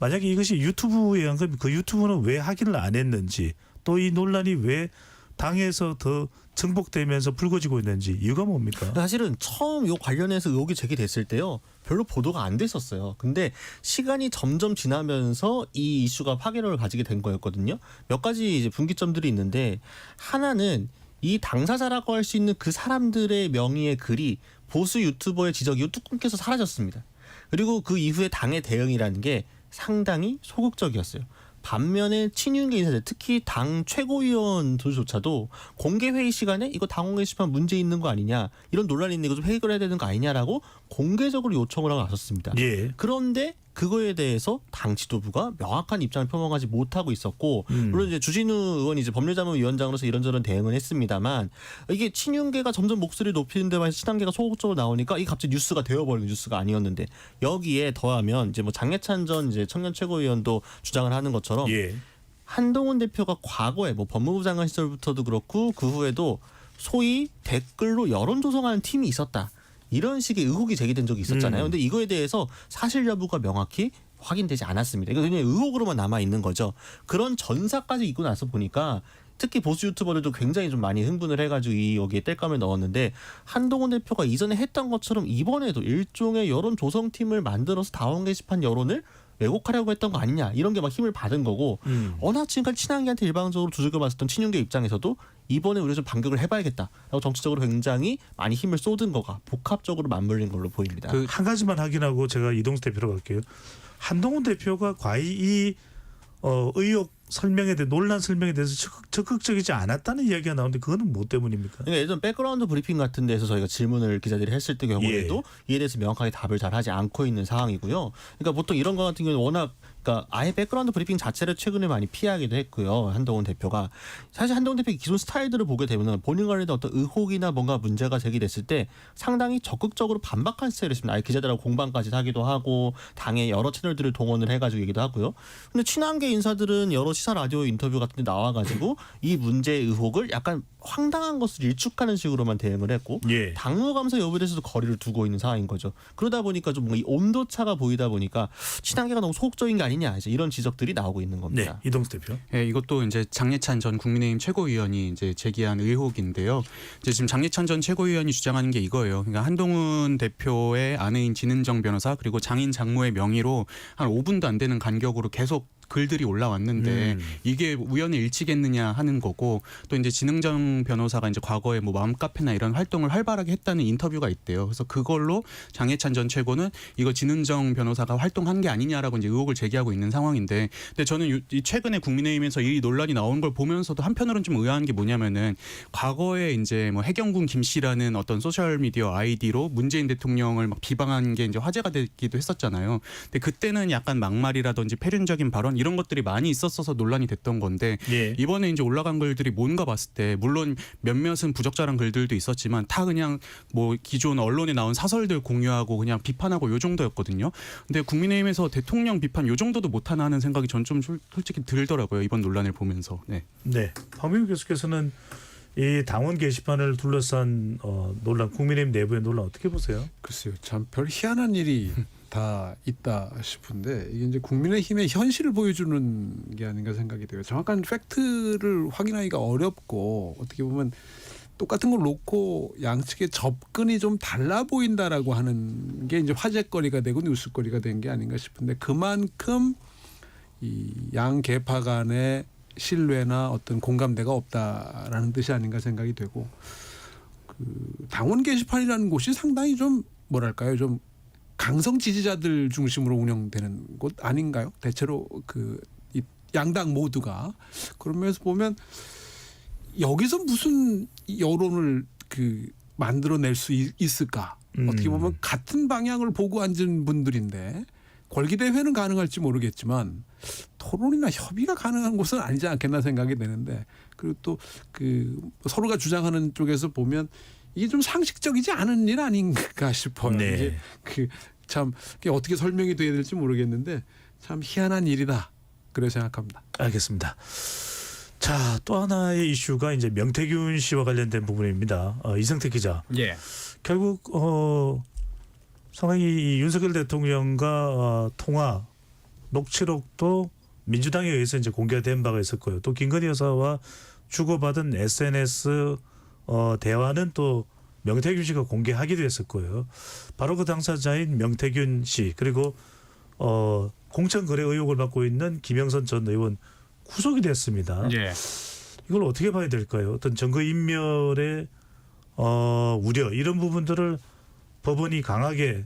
만약에 이것이 유튜브에 한 거면 그 유튜브는 왜 확인을 안 했는지 또 이 논란이 왜 당에서 더 증폭되면서 불거지고 있는지 이유가 뭡니까? 사실은 처음 요 관련해서 의혹이 제기됐을 때요. 별로 보도가 안 됐었어요. 근데 시간이 점점 지나면서 이 이슈가 파괴력을 가지게 된 거였거든요. 몇 가지 이제 분기점들이 있는데 하나는 이 당사자라고 할 수 있는 그 사람들의 명의의 글이 보수 유튜버의 지적 이후 뚝 끊겨서 사라졌습니다. 그리고 그 이후에 당의 대응이라는 게 상당히 소극적이었어요. 반면에 친윤계 인사들 특히 당 최고위원들조차도 공개 회의 시간에 이거 당원 게시판 문제 있는 거 아니냐 이런 논란이 있는 거 좀 해결해야 되는 거 아니냐라고 공개적으로 요청을 하고 나섰습니다. 예. 그런데 그거에 대해서 당 지도부가 명확한 입장을 표명하지 못하고 있었고 물론 이제 주진우 의원이 이제 법률자문위원장으로서 이런저런 대응을 했습니다만 이게 친윤계가 점점 목소리를 높이는 데만 친한계가 소극적으로 나오니까 이게 갑자기 뉴스가 되어버리는 뉴스가 아니었는데 여기에 더하면 이제 뭐 장해찬 전 이제 청년 최고위원도 주장을 하는 것처럼 예. 한동훈 대표가 과거에 뭐 법무부 장관 시절부터도 그렇고 그 후에도 소위 댓글로 여론 조성하는 팀이 있었다. 이런 식의 의혹이 제기된 적이 있었잖아요. 근데 이거에 대해서 사실 여부가 명확히 확인되지 않았습니다. 이거 그냥 의혹으로만 남아 있는 거죠. 그런 전사까지 있고 나서 보니까 특히 보수 유튜버들도 굉장히 좀 많이 흥분을 해가지고 여기에 땔감을 넣었는데 한동훈 대표가 이전에 했던 것처럼 이번에도 일종의 여론 조성팀을 만들어서 당원 게시판 여론을 왜곡하려고 했던 거 아니냐 이런 게 막 힘을 받은 거고 워낙 지금까지 친한계한테 일방적으로 두들겨봤었던 친윤계 입장에서도 이번에 우리가 좀 반격을 해봐야겠다라고 정치적으로 굉장히 많이 힘을 쏟은 거가 복합적으로 맞물린 걸로 보입니다. 한 가지만 확인하고 제가 이동수 대표로 갈게요. 한동훈 대표가 과히 이 의혹 설명에 대해 논란 설명에 대해서 적극적이지 않았다는 이야기가 나오는데 그거는 뭐 때문입니까? 그러니까 예전 백그라운드 브리핑 같은 데서 저희가 질문을 기자들이 했을 때 경우에도 이에 대해서 명확하게 답을 잘 하지 않고 있는 상황이고요. 그러니까 보통 이런 거 같은 경우는 워낙 그러니까 아예 백그라운드 브리핑 자체를 최근에 많이 피하기도 했고요. 한동훈 대표가 사실 한동훈 대표의 기존 스타일들을 보게 되면 본인 관련된 어떤 의혹이나 뭔가 문제가 제기됐을 때 상당히 적극적으로 반박한 스타일이었습니다. 아예 기자들하고 공방까지 하기도 하고 당의 여러 채널들을 동원을 해가지고 얘기도 하고요. 근데 친한계 인사들은 여러 시사 라디오 인터뷰 같은 데 나와가지고 이 문제의 의혹을 약간 황당한 것을 일축하는 식으로만 대응을 했고 예. 당무 감사 여부에 대해서도 거리를 두고 있는 상황인 거죠. 그러다 보니까 좀 뭔가 이 온도차가 보이다 보니까 친한계가 너무 소극적인 게 아니냐 이제 이런 지적들이 나오고 있는 네, 겁니다. 이동수 대표. 예, 이것도 이제 장예찬 전 국민의힘 최고위원이 이제 제기한 의혹인데요. 이제 지금 장예찬 전 최고위원이 주장하는 게 이거예요. 그러니까 한동훈 대표의 아내인 진은정 변호사 그리고 장인 장모의 명의로 한 5분도 안 되는 간격으로 계속 글들이 올라왔는데 이게 우연의 일치겠느냐 하는 거고 또 이제 진흥정 변호사가 이제 과거에 뭐 마음카페나 이런 활동을 활발하게 했다는 인터뷰가 있대요. 그래서 그걸로 장예찬 전 최고는 이거 진흥정 변호사가 활동한 게 아니냐라고 이제 의혹을 제기하고 있는 상황인데 근데 저는 이 최근에 국민의힘에서 이 논란이 나온 걸 보면서도 한편으로는 좀 의아한 게 뭐냐면은 과거에 이제 뭐 해경군 김 씨라는 어떤 소셜 미디어 아이디로 문재인 대통령을 막 비방한 게 이제 화제가 되기도 했었잖아요. 근데 그때는 약간 막말이라든지 패륜적인 발언 이런 것들이 많이 있었어서 논란이 됐던 건데 예. 이번에 이제 올라간 글들이 뭔가 봤을 때 물론 몇몇은 부적절한 글들도 있었지만 다 그냥 뭐 기존 언론에 나온 사설들 공유하고 그냥 비판하고 요 정도였거든요. 근데 국민의힘에서 대통령 비판 요 정도도 못하나 하는 생각이 전 좀 솔직히 들더라고요. 이번 논란을 보면서. 네. 네, 박민규 교수께서는 이 당원 게시판을 둘러싼 논란, 국민의힘 내부의 논란 어떻게 보세요? 글쎄요, 참 별 희한한 일이 다 있다 싶은데 이게 이제 국민의힘의 현실을 보여주는 게 아닌가 생각이 돼요. 정확한 팩트를 확인하기가 어렵고 어떻게 보면 똑같은 걸 놓고 양측의 접근이 좀 달라 보인다라고 하는 게 이제 화제거리가 되고 뉴스거리가 된 게 아닌가 싶은데 그만큼 이 양 계파 간의 신뢰나 어떤 공감대가 없다라는 뜻이 아닌가 생각이 되고 그 당원 게시판이라는 곳이 상당히 좀 뭐랄까요 좀 강성 지지자들 중심으로 운영되는 곳 아닌가요? 대체로 이 양당 모두가 그런 면에서 보면 여기서 무슨 여론을 만들어낼 수 있을까? 어떻게 보면 같은 방향을 보고 앉은 분들인데 권리대회는 가능할지 모르겠지만 토론이나 협의가 가능한 곳은 아니지 않겠나 생각이 되는데 그리고 또 서로가 주장하는 쪽에서 보면 이게 좀 상식적이지 않은 일 아닌가 싶어요. 네. 이게 참 어떻게 설명이 돼야 될지 모르겠는데 참 희한한 일이다. 그렇게 생각합니다. 알겠습니다. 자, 또 하나의 이슈가 이제 명태균 씨와 관련된 부분입니다. 이성택 기자. 예. 결국 상당히 이 윤석열 대통령과 통화 녹취록도 민주당에 의해서 이제 공개된 바가 있었고요. 또 김건희 여사와 주고받은 SNS 대화는 또 명태균 씨가 공개하기도 했었고요. 바로 그 당사자인 명태균 씨 그리고 공천거래 의혹을 받고 있는 김영선 전 의원 구속이 됐습니다. 예. 이걸 어떻게 봐야 될까요? 어떤 증거인멸의 우려 이런 부분들을 법원이 강하게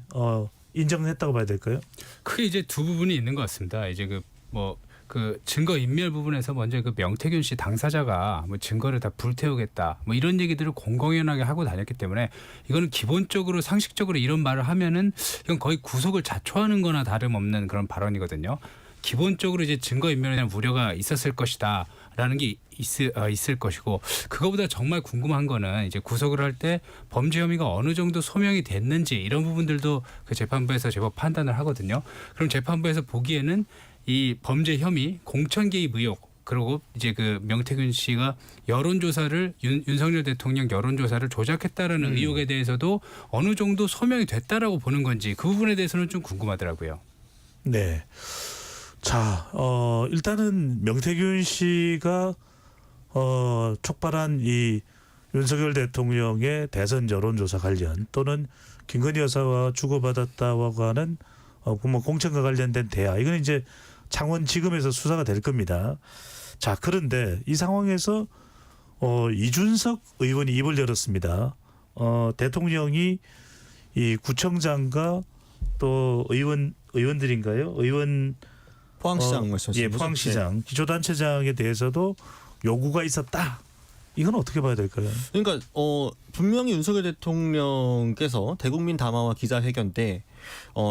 인정했다고 봐야 될까요? 크게 이제 두 부분이 있는 것 같습니다. 이제 그 증거 인멸 부분에서 먼저 그 명태균 씨 당사자가 뭐 증거를 다 불태우겠다 뭐 이런 얘기들을 공공연하게 하고 다녔기 때문에 이거는 기본적으로 상식적으로 이런 말을 하면은 이건 거의 구속을 자초하는 거나 다름없는 그런 발언이거든요. 기본적으로 이제 증거 인멸에 대한 우려가 있었을 것이다라는 게 있을 것이고 그거보다 정말 궁금한 거는 이제 구속을 할 때 범죄 혐의가 어느 정도 소명이 됐는지 이런 부분들도 그 재판부에서 제법 판단을 하거든요. 그럼 재판부에서 보기에는 이 범죄 혐의, 공천 개입 의혹 그리고 이제 그 명태균 씨가 여론조사를 윤석열 대통령 여론조사를 조작했다라는 의혹에 대해서도 어느 정도 소명이 됐다라고 보는 건지 그 부분에 대해서는 좀 궁금하더라고요. 네. 자, 일단은 명태균 씨가 촉발한 이 윤석열 대통령의 대선 여론조사 관련 또는 김건희 여사와 주고받았다고 하는 뭐 공천과 관련된 대화 이건 이제 창원지검에서 수사가 될 겁니다. 자, 그런데 이 상황에서 이준석 의원이 입을 열었습니다. 대통령이 이 구청장과 또 의원들인가요? 포항시장 말씀하시는 예, 거죠? 포항시장 기초단체장에 대해서도 요구가 있었다. 이건 어떻게 봐야 될까요? 그러니까 분명히 윤석열 대통령께서 대국민 담화와 기자회견 때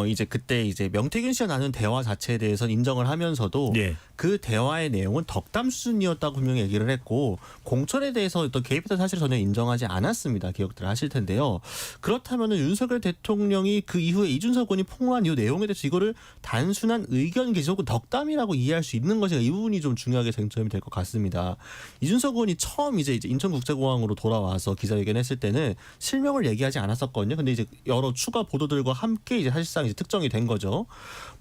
이제 그때 이제 명태균 씨와 나눈 대화 자체에 대해서는 인정을 하면서도 예. 그 대화의 내용은 덕담 수준이었다고 분명히 얘기를 했고 공천에 대해서 또 개입했던 사실을 전혀 인정하지 않았습니다. 기억들 하실 텐데요. 그렇다면은 윤석열 대통령이 그 이후에 이준석 의원이 폭로한 이 내용에 대해서 이거를 단순한 의견 게시 혹은 덕담이라고 이해할 수 있는 것이 이 부분이 좀 중요하게 쟁점이 될 것 같습니다. 이준석 의원이 처음 이제 인천국제공항으로 돌아와서 기자회견했을 때는 실명을 얘기하지 않았었거든요. 근데 이제 여러 추가 보도들과 함께 이제 사실상 이제 특정이 된 거죠.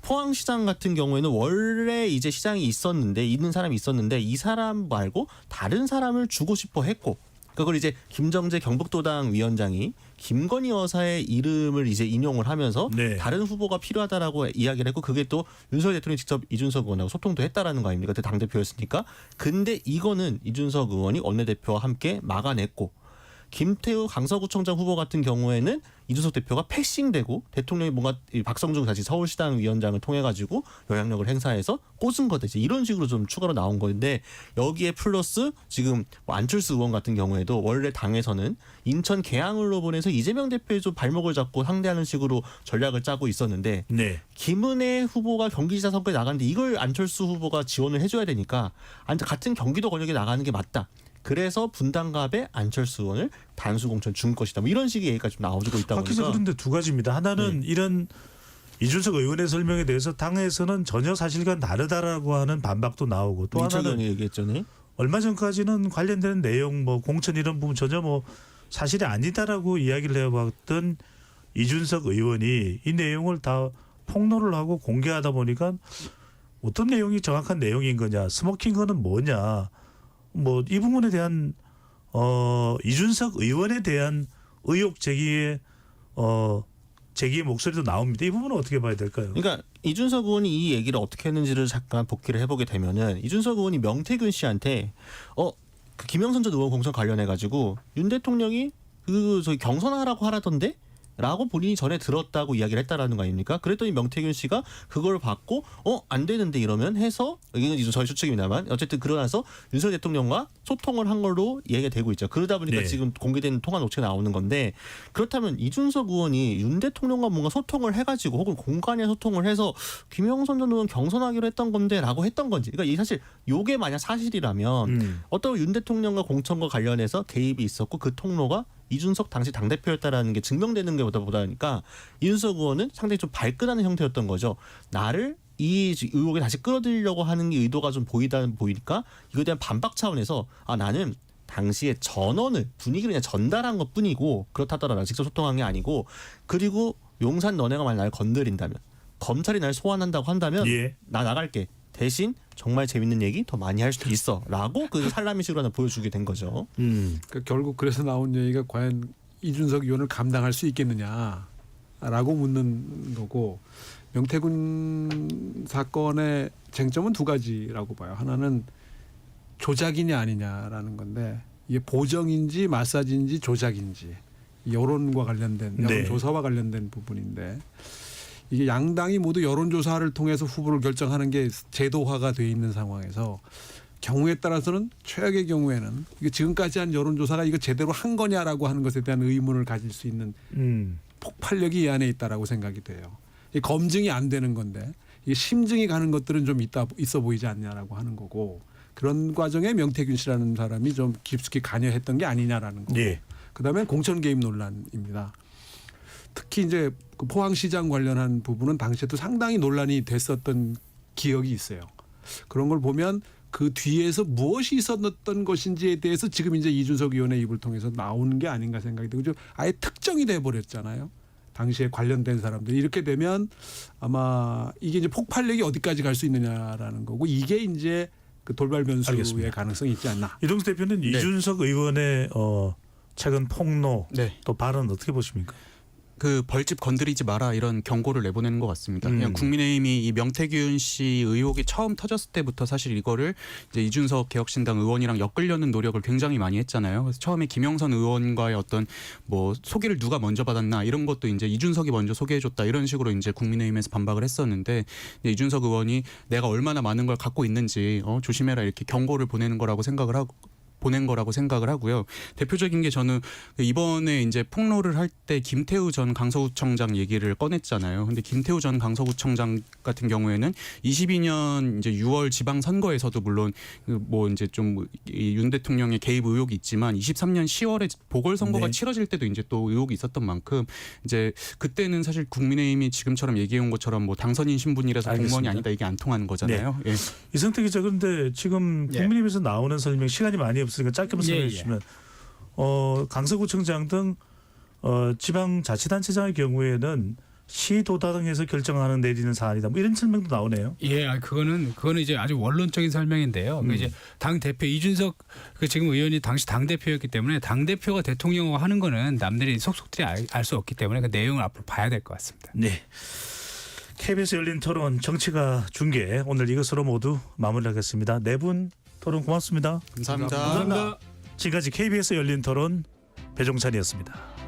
포항시장 같은 경우에는 원래 이제 시장이 있는 사람이 있었는데 이 사람 말고 다른 사람을 주고 싶어 했고 그걸 이제 김정재 경북도당 위원장이 김건희 여사의 이름을 이제 인용을 하면서 네. 다른 후보가 필요하다라고 이야기를 했고 그게 또 윤석열 대통령이 직접 이준석 의원하고 소통도 했다라는 거 아닙니까? 그때 당대표였으니까. 근데 이거는 이준석 의원이 원내대표와 함께 막아냈고 김태우 강서구청장 후보 같은 경우에는 이준석 대표가 패싱되고 대통령이 뭔가 박성중 다시 서울시당 위원장을 통해 가지고 영향력을 행사해서 꽂은 거다. 이제 이런 식으로 좀 추가로 나온 건데 여기에 플러스 지금 뭐 안철수 의원 같은 경우에도 원래 당에서는 인천 계양을로 보내서 이재명 대표의 좀 발목을 잡고 상대하는 식으로 전략을 짜고 있었는데 네. 김은혜 후보가 경기지사 선거에 나갔는데 이걸 안철수 후보가 지원을 해줘야 되니까 같은 경기도 권역에 나가는 게 맞다. 그래서 분당갑에 안철수 의원을 단수 공천 준 것이다. 뭐 이런 식의 얘기가 좀 나오고 있다 밖에서 보니까 그런데 두 가지입니다. 하나는 이런 이준석 의원의 설명에 대해서 당에서는 전혀 사실과 다르다라고 하는 반박도 나오고 또 이철 하나는 의원이 얘기했죠. 네. 얼마 전까지는 관련되는 내용 뭐 공천 이런 부분 전혀 뭐 사실이 아니다라고 이야기를 해왔던 이준석 의원이 이 내용을 다 폭로를 하고 공개하다 보니까 어떤 내용이 정확한 내용인 거냐 스모킹건은 뭐냐 뭐 이 부분에 대한 이준석 의원에 대한 의혹 제기의 목소리도 나옵니다. 이 부분은 어떻게 봐야 될까요? 그러니까 이준석 의원이 이 얘기를 어떻게 했는지를 잠깐 복기를 해보게 되면은 이준석 의원이 명태균 씨한테 그 김영선 전 의원 공천 관련해 가지고 윤 대통령이 저기 경선하라고 하라던데 라고 본인이 전에 들었다고 이야기를 했다라는 거 아닙니까? 그랬더니 명태균 씨가 그걸 받고 안 되는데 이러면 해서 이건 이제 저희 추측입니다만 어쨌든 그러나서 윤석열 대통령과 소통을 한 걸로 얘기가 되고 있죠. 그러다 보니까 네. 지금 공개된 통화 녹취가 나오는 건데 그렇다면 이준석 의원이 윤 대통령과 뭔가 소통을 해가지고 혹은 공간에 소통을 해서 김영선 전 의원 경선하기로 했던 건데라고 했던 건지 그러니까 이 사실 요게 만약 사실이라면 어떤 윤 대통령과 공천과 관련해서 개입이 있었고 그 통로가 이준석 당시 당대표였다라는 게 증명되는 게 보다니까 이준석 의원은 상당히 좀 발끈하는 형태였던 거죠. 나를 이 의혹에 다시 끌어들이려고 하는 의도가 좀 보이니까 이거에 대한 반박 차원에서 나는 당시에 전원을 분위기를 그냥 전달한 것뿐이고 그렇다더라 직접 소통한 게 아니고 그리고 용산 너네가 만약 나를 건드린다면 검찰이 날 소환한다고 한다면 예. 나 나갈게. 대신 정말 재밌는 얘기 더 많이 할 수도 있어라고 그 살라미식으로 하나 보여주게 된 거죠. 그러니까 결국 그래서 나온 얘기가 과연 이준석 의원을 감당할 수 있겠느냐라고 묻는 거고 명태균 사건의 쟁점은 두 가지라고 봐요. 하나는 조작이냐 아니냐라는 건데 이게 보정인지 마사지인지 조작인지 여론과 관련된 여론조사와 관련된 부분인데 이게 양당이 모두 여론조사를 통해서 후보를 결정하는 게 제도화가 돼 있는 상황에서 경우에 따라서는 최악의 경우에는 이게 지금까지 한 여론조사가 이거 제대로 한 거냐라고 하는 것에 대한 의문을 가질 수 있는 폭발력이 이 안에 있다라고 생각이 돼요. 이게 검증이 안 되는 건데 이게 심증이 가는 것들은 좀 있어 보이지 않냐라고 하는 거고 그런 과정에 명태균 씨라는 사람이 좀 깊숙이 관여했던 게 아니냐라는 거고 예. 그다음에 공천 개입 논란입니다. 특히 이제 그 포항시장 관련한 부분은 당시에도 상당히 논란이 됐었던 기억이 있어요. 그런 걸 보면 그 뒤에서 무엇이 있었던 것인지에 대해서 지금 이제 이준석 의원의 입을 통해서 나오는 게 아닌가 생각이 들고 아예 특정이 돼 버렸잖아요. 당시에 관련된 사람들 이렇게 되면 아마 이게 이제 폭발력이 어디까지 갈 수 있느냐라는 거고 이게 이제 그 돌발 변수의 알겠습니다. 가능성이 있지 않나. 이동수 대표는 이준석 의원의 최근 폭로 네. 또 발언 어떻게 보십니까? 그 벌집 건드리지 마라 이런 경고를 내보내는 것 같습니다. 그냥 국민의힘이 이 명태균 씨 의혹이 처음 터졌을 때부터 사실 이거를 이제 이준석 개혁신당 의원이랑 엮으려는 노력을 굉장히 많이 했잖아요. 그래서 처음에 김영선 의원과의 어떤 뭐 소개를 누가 먼저 받았나 이런 것도 이제 이준석이 먼저 소개해줬다 이런 식으로 이제 국민의힘에서 반박을 했었는데 이제 이준석 의원이 내가 얼마나 많은 걸 갖고 있는지 조심해라 이렇게 경고를 보낸 거라고 생각을 하고요. 대표적인 게 저는 이번에 이제 폭로를 할 때 김태우 전 강서구청장 얘기를 꺼냈잖아요. 근데 김태우 전 강서구청장 같은 경우에는 22년 이제 6월 지방 선거에서도 물론 뭐 이제 좀 윤 대통령의 개입 의혹이 있지만 23년 10월에 보궐선거가 네. 치러질 때도 이제 또 의혹이 있었던 만큼 이제 그때는 사실 국민의힘이 지금처럼 얘기해온 것처럼 뭐 당선인 신분이라서 공무원이 알겠습니다. 아니다 이게 안 통하는 거잖아요. 예. 이성태 기자 그런데 지금 국민의힘에서 나오는 설명 시간이 많이 없으니까 짧게만 설명해 주시면 강서구청장 등 지방자치단체장의 경우에는 시도당에서 결정하는 내리는 사안이다. 뭐 이런 설명도 나오네요. 예, 그거는 이제 아주 원론적인 설명인데요. 이제 당 대표 이준석 그 지금 의원이 당시 당 대표였기 때문에 당 대표가 대통령을 하는 거는 남들이 속속들이 알 수 없기 때문에 그 내용을 앞으로 봐야 될 것 같습니다. 네. KBS 열린 토론 정치가 중계 오늘 이것으로 모두 마무리하겠습니다. 네 분 토론 고맙습니다. 감사합니다. 감사합니다. 지금까지 KBS 열린 토론 배종찬이었습니다.